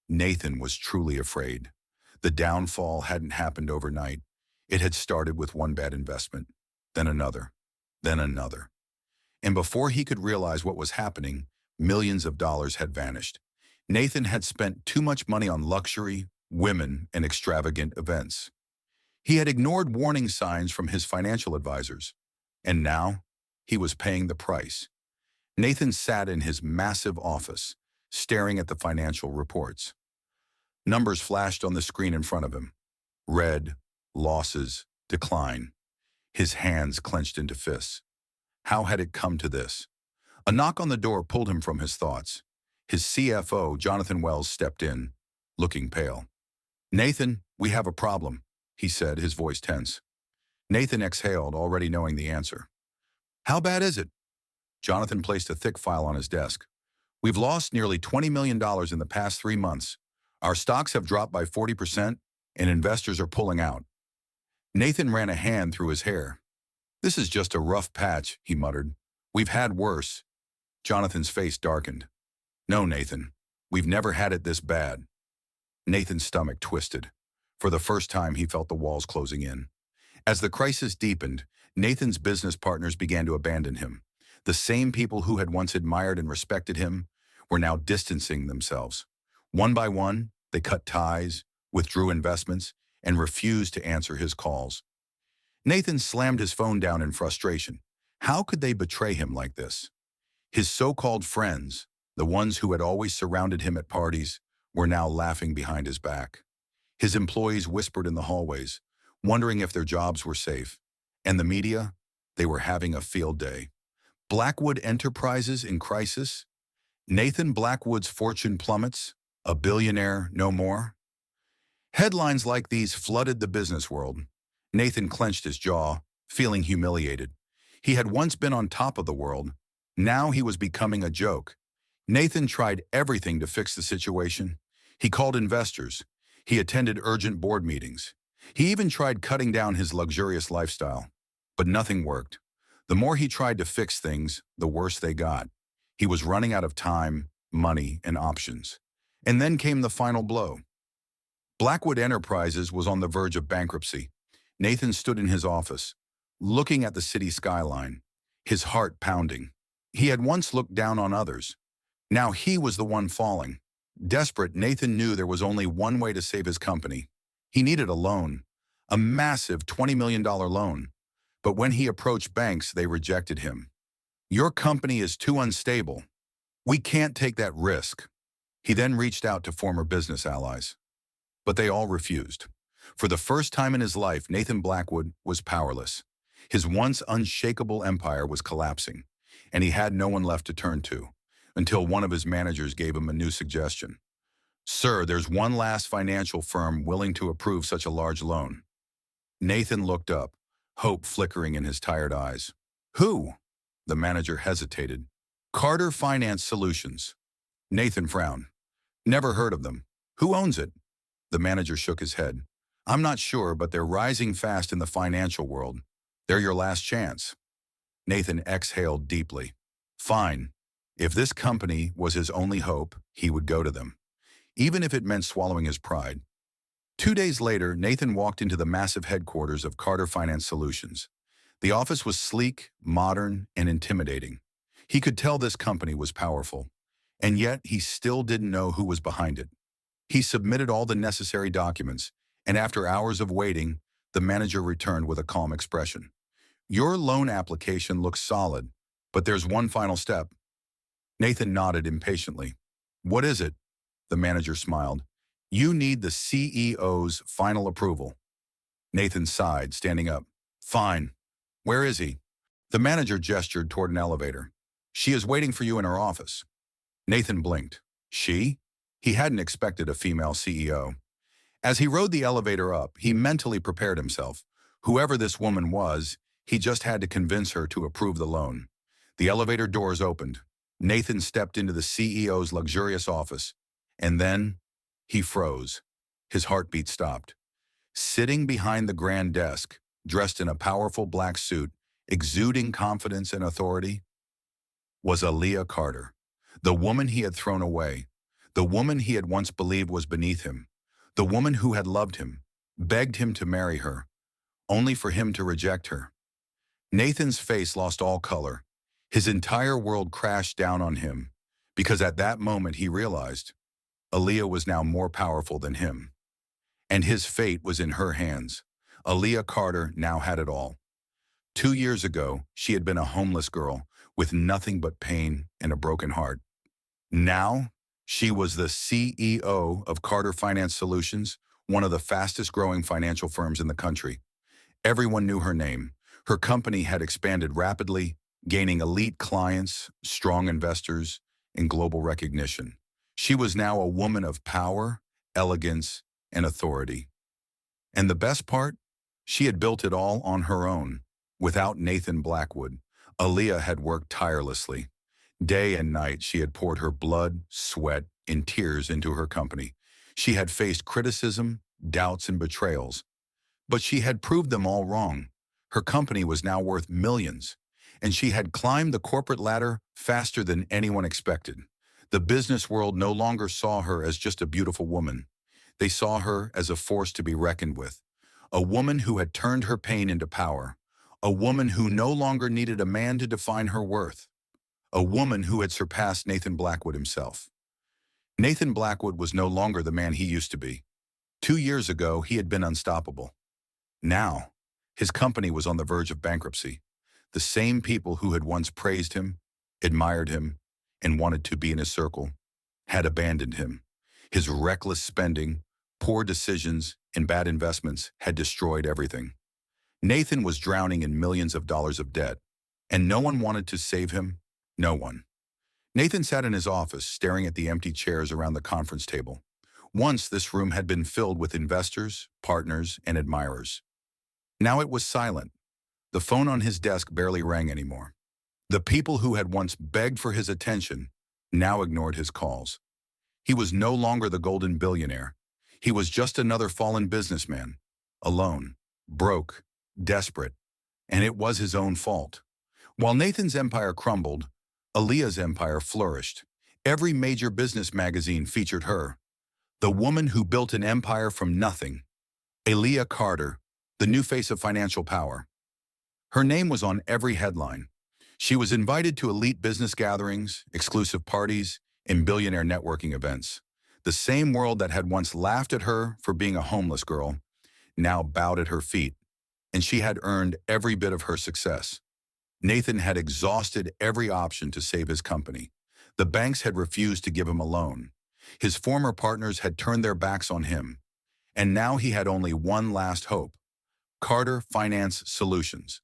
Nathan was truly afraid. The downfall hadn't happened overnight. It had started with one bad investment, then another, then another. And before he could realize what was happening, millions of dollars had vanished. Nathan had spent too much money on luxury, women, and extravagant events. He had ignored warning signs from his financial advisors. And now, he was paying the price. Nathan sat in his massive office, staring at the financial reports. Numbers flashed on the screen in front of him. Red, losses, decline. His hands clenched into fists. How had it come to this? A knock on the door pulled him from his thoughts. His CFO, Jonathan Wells, stepped in, looking pale. "Nathan, we have a problem," he said, his voice tense. Nathan exhaled, already knowing the answer. "How bad is it?" Jonathan placed a thick file on his desk. "We've lost nearly $20 million in the past 3 months. Our stocks have dropped by 40%, and investors are pulling out." Nathan ran a hand through his hair. "This is just a rough patch," he muttered. "We've had worse." Jonathan's face darkened. "No, Nathan, we've never had it this bad." Nathan's stomach twisted. For the first time, he felt the walls closing in. As the crisis deepened, Nathan's business partners began to abandon him. The same people who had once admired and respected him were now distancing themselves. One by one, they cut ties, withdrew investments, and refused to answer his calls. Nathan slammed his phone down in frustration. How could they betray him like this? His so-called friends, The ones who had always surrounded him at parties were now laughing behind his back. His employees whispered in the hallways, wondering if their jobs were safe. And the media, they were having a field day. Blackwood Enterprises in crisis? Nathan Blackwood's fortune plummets? A billionaire no more? Headlines like these flooded the business world. Nathan clenched his jaw, feeling humiliated. He had once been on top of the world. Now he was becoming a joke. Nathan tried everything to fix the situation. He called investors. He attended urgent board meetings. He even tried cutting down his luxurious lifestyle. But nothing worked. The more he tried to fix things, the worse they got. He was running out of time, money, and options. And then came the final blow. Blackwood Enterprises was on the verge of bankruptcy. Nathan stood in his office, looking at the city skyline, his heart pounding. He had once looked down on others. Now he was the one falling. Desperate, Nathan knew there was only one way to save his company. He needed a loan, a massive $20 million loan. But when he approached banks, they rejected him. "Your company is too unstable. We can't take that risk." He then reached out to former business allies, but they all refused. For the first time in his life, Nathan Blackwood was powerless. His once unshakable empire was collapsing, and he had no one left to turn to, until one of his managers gave him a new suggestion. "Sir, there's one last financial firm willing to approve such a large loan." Nathan looked up, hope flickering in his tired eyes. "Who?" The manager hesitated. "Carter Finance Solutions." Nathan frowned. "Never heard of them. Who owns it?" The manager shook his head. "I'm not sure, but they're rising fast in the financial world. They're your last chance." Nathan exhaled deeply. Fine. If this company was his only hope, he would go to them, even if it meant swallowing his pride. 2 days later, Nathan walked into the massive headquarters of Carter Finance Solutions. The office was sleek, modern, and intimidating. He could tell this company was powerful, and yet he still didn't know who was behind it. He submitted all the necessary documents, and after hours of waiting, the manager returned with a calm expression. "Your loan application looks solid, but there's one final step." Nathan nodded impatiently. "What is it?" The manager smiled. "You need the CEO's final approval." Nathan sighed, standing up. "Fine. Where is he?" The manager gestured toward an elevator. "She is waiting for you in her office." Nathan blinked. She? He hadn't expected a female CEO. As he rode the elevator up, he mentally prepared himself. Whoever this woman was, he just had to convince her to approve the loan. The elevator doors opened. Nathan stepped into the CEO's luxurious office, and then he froze. His heartbeat stopped. Sitting behind the grand desk, dressed in a powerful black suit, exuding confidence and authority, was Aaliyah Carter, the woman he had thrown away, the woman he had once believed was beneath him, the woman who had loved him, begged him to marry her, only for him to reject her. Nathan's face lost all color. His entire world crashed down on him, because at that moment he realized Aaliyah was now more powerful than him. And his fate was in her hands. Aaliyah Carter now had it all. 2 years ago, she had been a homeless girl with nothing but pain and a broken heart. Now, she was the CEO of Carter Finance Solutions, one of the fastest growing financial firms in the country. Everyone knew her name. Her company had expanded rapidly, gaining elite clients, strong investors, and global recognition. She was now a woman of power, elegance, and authority. And the best part? She had built it all on her own, without Nathan Blackwood. Aaliyah had worked tirelessly. Day and night, she had poured her blood, sweat, and tears into her company. She had faced criticism, doubts, and betrayals. But she had proved them all wrong. Her company was now worth millions, and she had climbed the corporate ladder faster than anyone expected. The business world no longer saw her as just a beautiful woman. They saw her as a force to be reckoned with, a woman who had turned her pain into power, a woman who no longer needed a man to define her worth, a woman who had surpassed Nathan Blackwood himself. Nathan Blackwood was no longer the man he used to be. 2 years ago, he had been unstoppable. Now, his company was on the verge of bankruptcy. The same people who had once praised him, admired him, and wanted to be in his circle, had abandoned him. His reckless spending, poor decisions, and bad investments had destroyed everything. Nathan was drowning in millions of dollars of debt, and no one wanted to save him. No one. Nathan sat in his office, staring at the empty chairs around the conference table. Once this room had been filled with investors, partners, and admirers. Now it was silent. The phone on his desk barely rang anymore. The people who had once begged for his attention now ignored his calls. He was no longer the golden billionaire. He was just another fallen businessman, alone, broke, desperate, and it was his own fault. While Nathan's empire crumbled, Aaliyah's empire flourished. Every major business magazine featured her, the woman who built an empire from nothing. Aaliyah Carter, the new face of financial power. Her name was on every headline. She was invited to elite business gatherings, exclusive parties, and billionaire networking events. The same world that had once laughed at her for being a homeless girl now bowed at her feet, and she had earned every bit of her success. Nathan had exhausted every option to save his company. The banks had refused to give him a loan. His former partners had turned their backs on him, and now he had only one last hope: Carter Finance Solutions,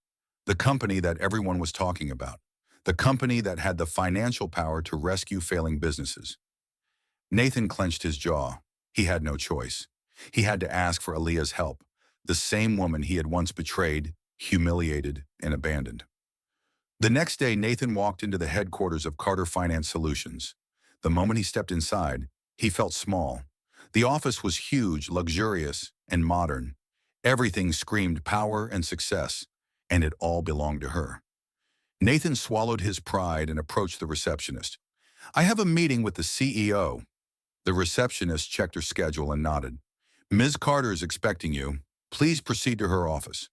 the company that everyone was talking about, the company that had the financial power to rescue failing businesses. Nathan clenched his jaw. He had no choice. He had to ask for Aaliyah's help, the same woman he had once betrayed, humiliated, and abandoned. The next day, Nathan walked into the headquarters of Carter Finance Solutions. The moment he stepped inside, he felt small. The office was huge, luxurious, and modern. Everything screamed power and success, and it all belonged to her. Nathan swallowed his pride and approached the receptionist. "I have a meeting with the CEO." The receptionist checked her schedule and nodded. "Ms. Carter is expecting you. Please proceed to her office."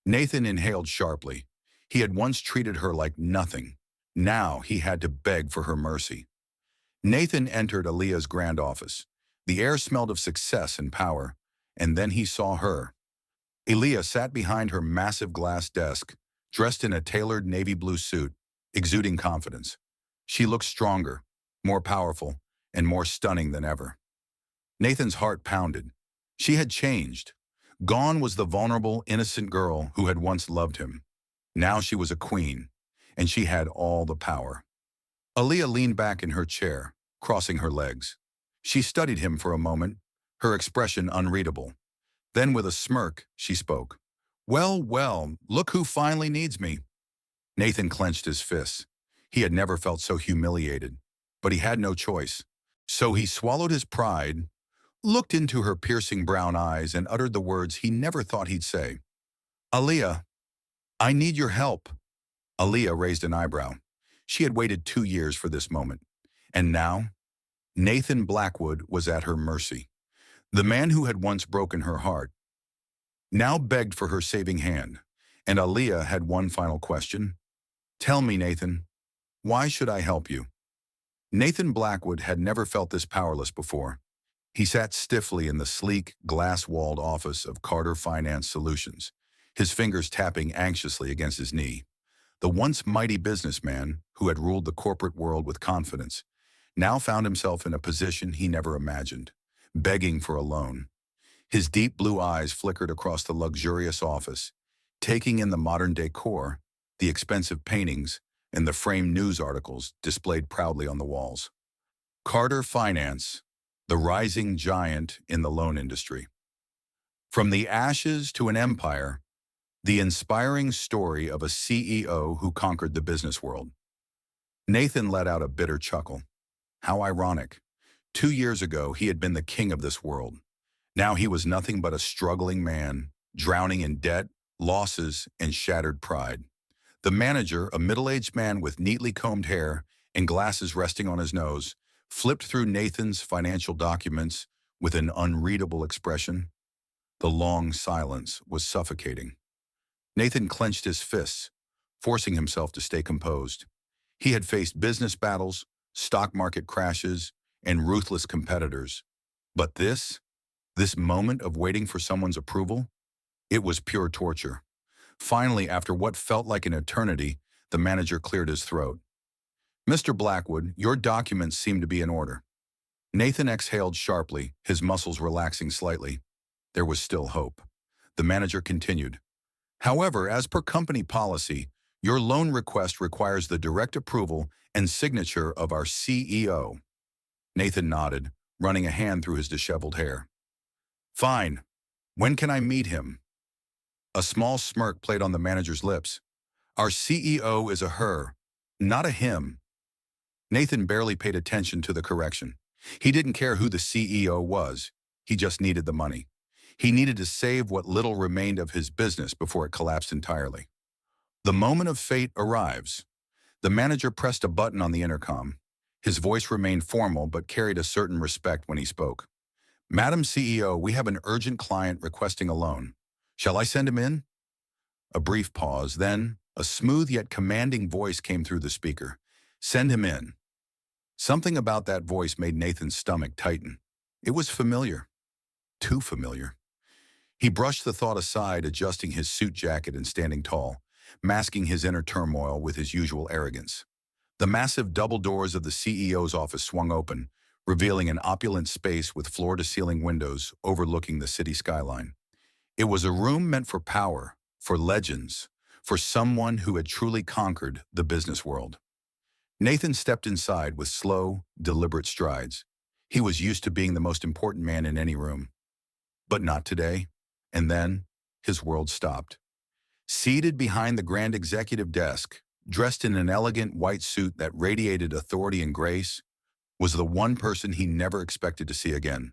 Nathan inhaled sharply. He had once treated her like nothing. Now he had to beg for her mercy. Nathan entered Aaliyah's grand office. The air smelled of success and power, and then he saw her. Aaliyah sat behind her massive glass desk, dressed in a tailored navy blue suit, exuding confidence. She looked stronger, more powerful, and more stunning than ever. Nathan's heart pounded. She had changed. Gone was the vulnerable, innocent girl who had once loved him. Now she was a queen, and she had all the power. Aaliyah leaned back in her chair, crossing her legs. She studied him for a moment, her expression unreadable. Then with a smirk, she spoke. "Well, well, look who finally needs me." Nathan clenched his fists. He had never felt so humiliated, but he had no choice. So he swallowed his pride, looked into her piercing brown eyes, and uttered the words he never thought he'd say. "Aaliyah, I need your help." Aaliyah raised an eyebrow. She had waited 2 years for this moment. And now, Nathan Blackwood was at her mercy. The man who had once broken her heart now begged for her saving hand. And Aaliyah had one final question. "Tell me, Nathan, why should I help you?" Nathan Blackwood had never felt this powerless before. He sat stiffly in the sleek, glass-walled office of Carter Finance Solutions, his fingers tapping anxiously against his knee. The once mighty businessman, who had ruled the corporate world with confidence, now found himself in a position he never imagined, begging for a loan. His deep blue eyes flickered across the luxurious office, taking in the modern decor, the expensive paintings, and the framed news articles displayed proudly on the walls. Carter Finance, the rising giant in the loan industry. From the ashes to an empire, the inspiring story of a CEO who conquered the business world. Nathan let out a bitter chuckle. How ironic. 2 years ago, he had been the king of this world. Now he was nothing but a struggling man, drowning in debt, losses, and shattered pride. The manager, a middle-aged man with neatly combed hair and glasses resting on his nose, flipped through Nathan's financial documents with an unreadable expression. The long silence was suffocating. Nathan clenched his fists, forcing himself to stay composed. He had faced business battles, stock market crashes, and ruthless competitors. But this moment of waiting for someone's approval, it was pure torture. Finally, after what felt like an eternity, the manager cleared his throat. Mr. Blackwood, your documents seem to be in order. Nathan exhaled sharply, his muscles relaxing slightly. There was still hope. The manager continued. However, as per company policy, your loan request requires the direct approval and signature of our CEO. Nathan nodded, running a hand through his disheveled hair. Fine. When can I meet him? A small smirk played on the manager's lips. Our CEO is a her, not a him. Nathan barely paid attention to the correction. He didn't care who the CEO was. He just needed the money. He needed to save what little remained of his business before it collapsed entirely. The moment of fate arrives. The manager pressed a button on the intercom. His voice remained formal but carried a certain respect when he spoke. Madam CEO, we have an urgent client requesting a loan. Shall I send him in? A brief pause, then a smooth yet commanding voice came through the speaker. Send him in. Something about that voice made Nathan's stomach tighten. It was familiar. Too familiar. He brushed the thought aside, adjusting his suit jacket and standing tall, masking his inner turmoil with his usual arrogance. The massive double doors of the CEO's office swung open, revealing an opulent space with floor-to-ceiling windows overlooking the city skyline. It was a room meant for power, for legends, for someone who had truly conquered the business world. Nathan stepped inside with slow, deliberate strides. He was used to being the most important man in any room. But not today. And then, his world stopped. Seated behind the grand executive desk, dressed in an elegant white suit that radiated authority and grace, was the one person he never expected to see again.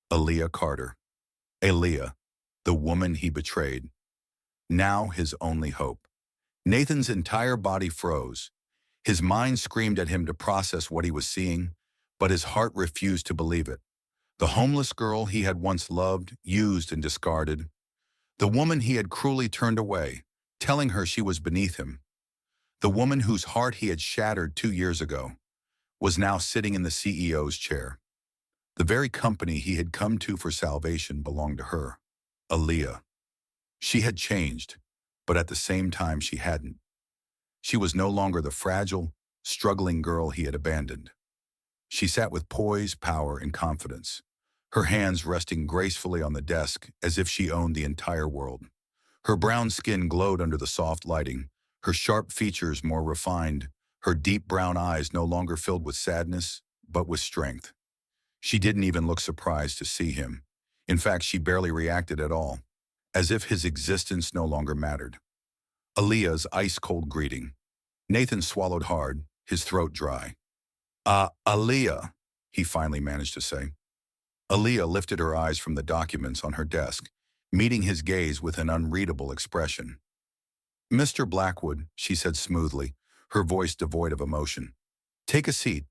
Aaliyah Carter. Aaliyah, the woman he betrayed. Now his only hope. Nathan's entire body froze. His mind screamed at him to process what he was seeing, but his heart refused to believe it. The homeless girl he had once loved, used, and discarded. The woman he had cruelly turned away, telling her she was beneath him. The woman whose heart he had shattered 2 years ago was now sitting in the CEO's chair. The very company he had come to for salvation belonged to her, Aaliyah. She had changed, but at the same time she hadn't. She was no longer the fragile, struggling girl he had abandoned. She sat with poise, power, and confidence, her hands resting gracefully on the desk as if she owned the entire world. Her brown skin glowed under the soft lighting, her sharp features more refined, her deep brown eyes no longer filled with sadness, but with strength. She didn't even look surprised to see him. In fact, she barely reacted at all, as if his existence no longer mattered. Aaliyah's ice-cold greeting. Nathan swallowed hard, his throat dry. Aaliyah, he finally managed to say. Aaliyah lifted her eyes from the documents on her desk, meeting his gaze with an unreadable expression. Mr. Blackwood, she said smoothly, her voice devoid of emotion. Take a seat.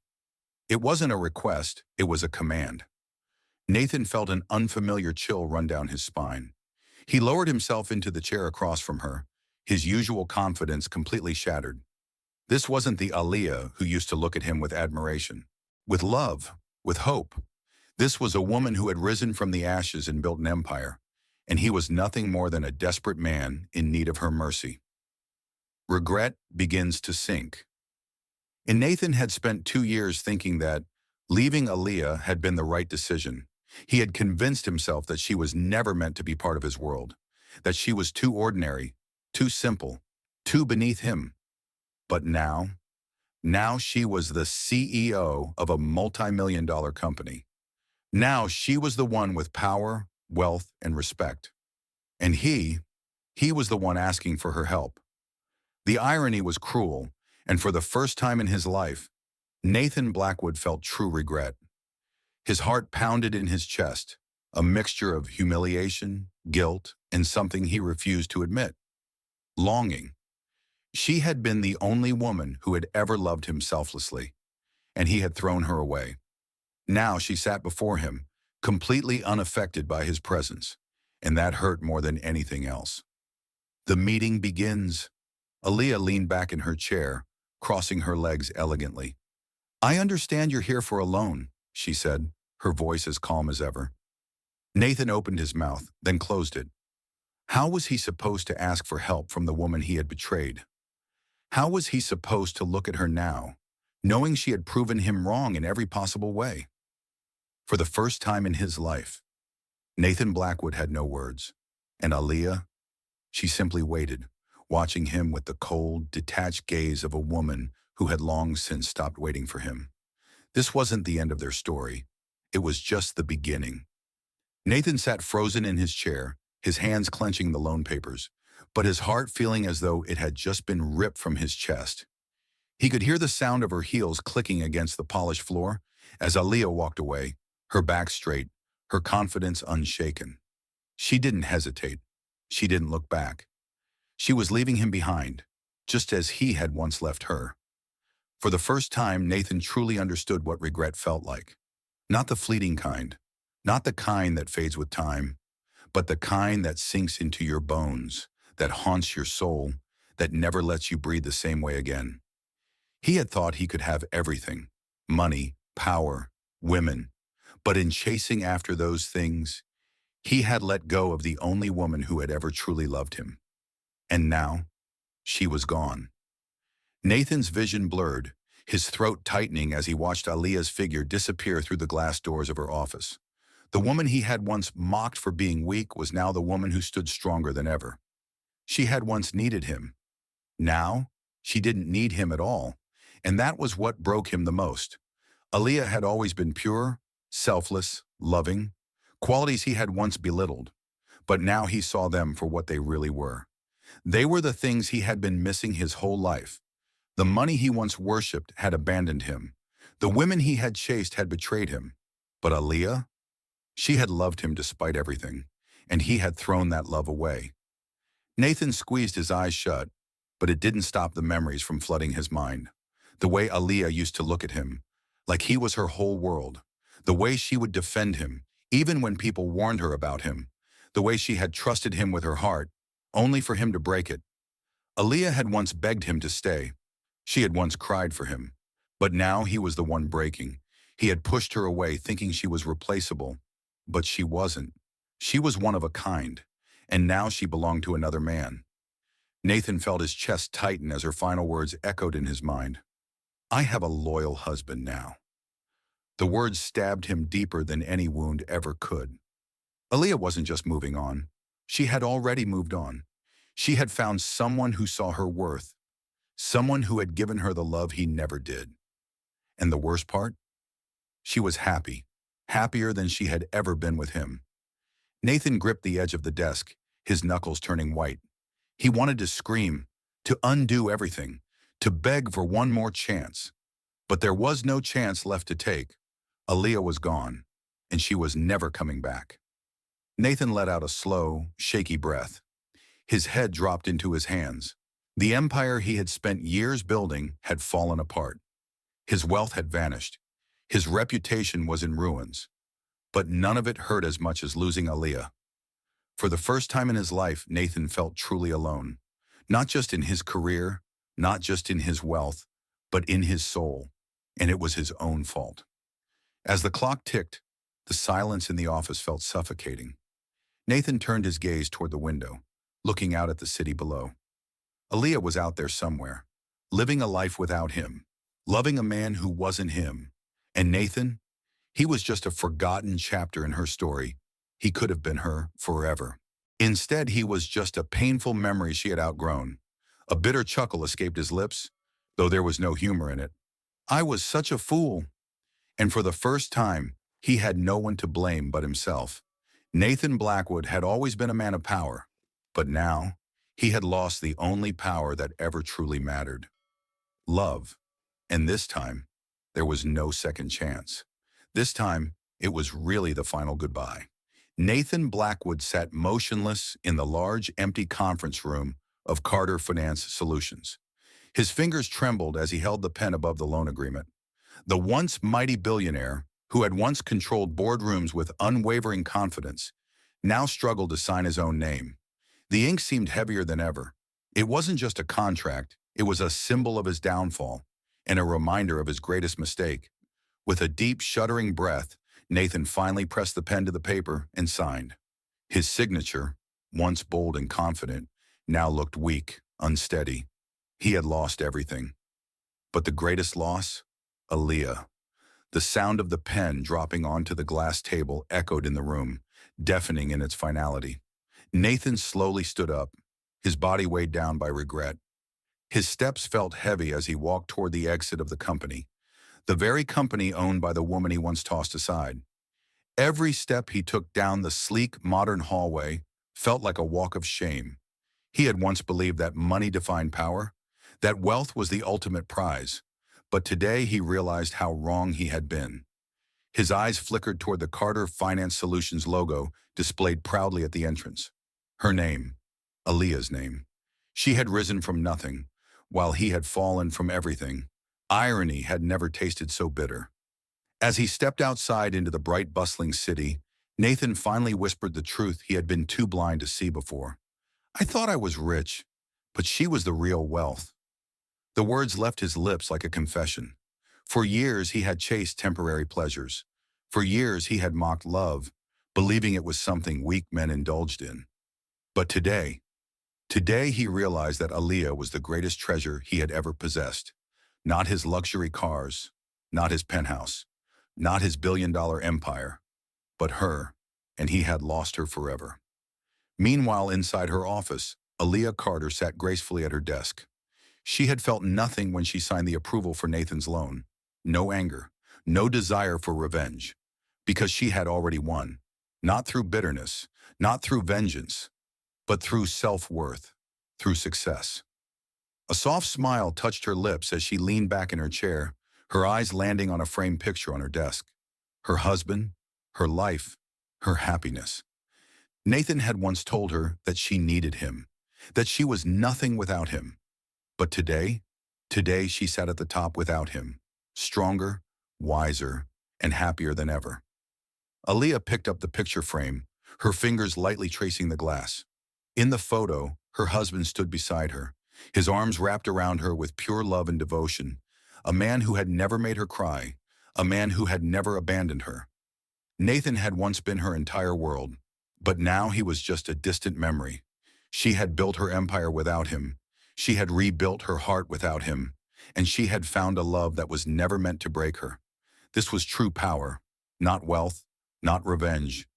It wasn't a request, it was a command. Nathan felt an unfamiliar chill run down his spine. He lowered himself into the chair across from her, his usual confidence completely shattered. This wasn't the Aaliyah who used to look at him with admiration, with love, with hope. This was a woman who had risen from the ashes and built an empire, and he was nothing more than a desperate man in need of her mercy. Regret begins to sink. And Nathan had spent 2 years thinking that leaving Aaliyah had been the right decision. He had convinced himself that she was never meant to be part of his world, that she was too ordinary, too simple, too beneath him. But now she was the CEO of a multi-million-dollar company. Now she was the one with power, wealth, and respect. And he was the one asking for her help. The irony was cruel, and for the first time in his life, Nathan Blackwood felt true regret. His heart pounded in his chest, a mixture of humiliation, guilt, and something he refused to admit. Longing. She had been the only woman who had ever loved him selflessly, and he had thrown her away. Now she sat before him, completely unaffected by his presence, and that hurt more than anything else. The meeting begins. Aaliyah leaned back in her chair, crossing her legs elegantly. I understand you're here for a loan, she said, her voice as calm as ever. Nathan opened his mouth, then closed it. How was he supposed to ask for help from the woman he had betrayed? How was he supposed to look at her now, knowing she had proven him wrong in every possible way. For the first time in his life, Nathan Blackwood had no words. And Aaliyah, she simply waited, watching him with the cold, detached gaze of a woman who had long since stopped waiting for him. This wasn't the end of their story. It was just the beginning. Nathan sat frozen in his chair, his hands clenching the loan papers, but his heart feeling as though it had just been ripped from his chest. He could hear the sound of her heels clicking against the polished floor as Aaliyah walked away, her back straight, her confidence unshaken. She didn't hesitate. She didn't look back. She was leaving him behind, just as he had once left her. For the first time, Nathan truly understood what regret felt like. Not the fleeting kind, not the kind that fades with time, but the kind that sinks into your bones, that haunts your soul, that never lets you breathe the same way again. He had thought he could have everything, money, power, women, but in chasing after those things, he had let go of the only woman who had ever truly loved him. And now, she was gone. Nathan's vision blurred, his throat tightening as he watched Aaliyah's figure disappear through the glass doors of her office. The woman he had once mocked for being weak was now the woman who stood stronger than ever. She had once needed him. Now, she didn't need him at all, and that was what broke him the most. Aaliyah had always been pure, selfless, loving, qualities he had once belittled, but now he saw them for what they really were. They were the things he had been missing his whole life. The money he once worshipped had abandoned him. The women he had chased had betrayed him. But Aaliyah? She had loved him despite everything, and he had thrown that love away. Nathan squeezed his eyes shut, but it didn't stop the memories from flooding his mind. The way Aaliyah used to look at him, like he was her whole world. The way she would defend him, even when people warned her about him. The way she had trusted him with her heart, only for him to break it. Aaliyah had once begged him to stay. She had once cried for him. But now he was the one breaking. He had pushed her away thinking she was replaceable. But she wasn't. She was one of a kind. And now she belonged to another man. Nathan felt his chest tighten as her final words echoed in his mind. I have a loyal husband now. The words stabbed him deeper than any wound ever could. Aaliyah wasn't just moving on. She had already moved on. She had found someone who saw her worth. Someone who had given her the love he never did. And the worst part? She was happy. Happier than she had ever been with him. Nathan gripped the edge of the desk, his knuckles turning white. He wanted to scream, to undo everything, to beg for one more chance. But there was no chance left to take. Aaliyah was gone, and she was never coming back. Nathan let out a slow, shaky breath. His head dropped into his hands. The empire he had spent years building had fallen apart. His wealth had vanished. His reputation was in ruins. But none of it hurt as much as losing Aaliyah. For the first time in his life, Nathan felt truly alone. Not just in his career, not just in his wealth, but in his soul. And it was his own fault. As the clock ticked, the silence in the office felt suffocating. Nathan turned his gaze toward the window, looking out at the city below. Aaliyah was out there somewhere, living a life without him, loving a man who wasn't him. And Nathan? He was just a forgotten chapter in her story. He could have been her forever. Instead, he was just a painful memory she had outgrown. A bitter chuckle escaped his lips, though there was no humor in it. I was such a fool. And for the first time, he had no one to blame but himself. Nathan Blackwood had always been a man of power, but now he had lost the only power that ever truly mattered. Love. And this time, there was no second chance. This time, it was really the final goodbye. Nathan Blackwood sat motionless in the large, empty conference room of Carter Finance Solutions. His fingers trembled as he held the pen above the loan agreement. The once mighty billionaire, who had once controlled boardrooms with unwavering confidence, now struggled to sign his own name. The ink seemed heavier than ever. It wasn't just a contract, it was a symbol of his downfall, and a reminder of his greatest mistake. With a deep, shuddering breath, Nathan finally pressed the pen to the paper and signed. His signature, once bold and confident, now looked weak, unsteady. He had lost everything. But the greatest loss? Aaliyah. The sound of the pen dropping onto the glass table echoed in the room, deafening in its finality. Nathan slowly stood up, his body weighed down by regret. His steps felt heavy as he walked toward the exit of the company, the very company owned by the woman he once tossed aside. Every step he took down the sleek, modern hallway felt like a walk of shame. He had once believed that money defined power, that wealth was the ultimate prize, but today he realized how wrong he had been. His eyes flickered toward the Carter Finance Solutions logo displayed proudly at the entrance. Her name, Aaliyah's name. She had risen from nothing, while he had fallen from everything. Irony had never tasted so bitter. As he stepped outside into the bright, bustling city, Nathan finally whispered the truth he had been too blind to see before. I thought I was rich, but she was the real wealth. The words left his lips like a confession. For years he had chased temporary pleasures. For years he had mocked love, believing it was something weak men indulged in. But today he realized that Aaliyah was the greatest treasure he had ever possessed. Not his luxury cars, not his penthouse, not his billion-dollar empire, but her, and he had lost her forever. Meanwhile, inside her office, Aaliyah Carter sat gracefully at her desk. She had felt nothing when she signed the approval for Nathan's loan. No anger, no desire for revenge, because she had already won. Not through bitterness, not through vengeance, but through self-worth, through success. A soft smile touched her lips as she leaned back in her chair, her eyes landing on a framed picture on her desk. Her husband, her life, her happiness. Nathan had once told her that she needed him, that she was nothing without him. But today she sat at the top without him, stronger, wiser, and happier than ever. Aaliyah picked up the picture frame, her fingers lightly tracing the glass. In the photo, her husband stood beside her, his arms wrapped around her with pure love and devotion, a man who had never made her cry, a man who had never abandoned her. Nathan had once been her entire world, but now he was just a distant memory. She had built her empire without him. She had rebuilt her heart without him, and she had found a love that was never meant to break her. This was true power, not wealth, not revenge,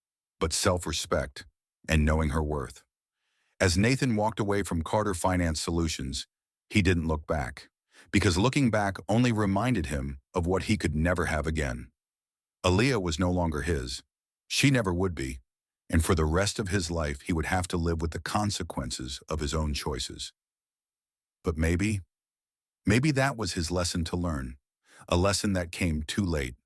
but self-respect and knowing her worth. As Nathan walked away from Carter Finance Solutions, he didn't look back, because looking back only reminded him of what he could never have again. Aaliyah was no longer his. She never would be, and for the rest of his life he would have to live with the consequences of his own choices. But maybe that was his lesson to learn, a lesson that came too late.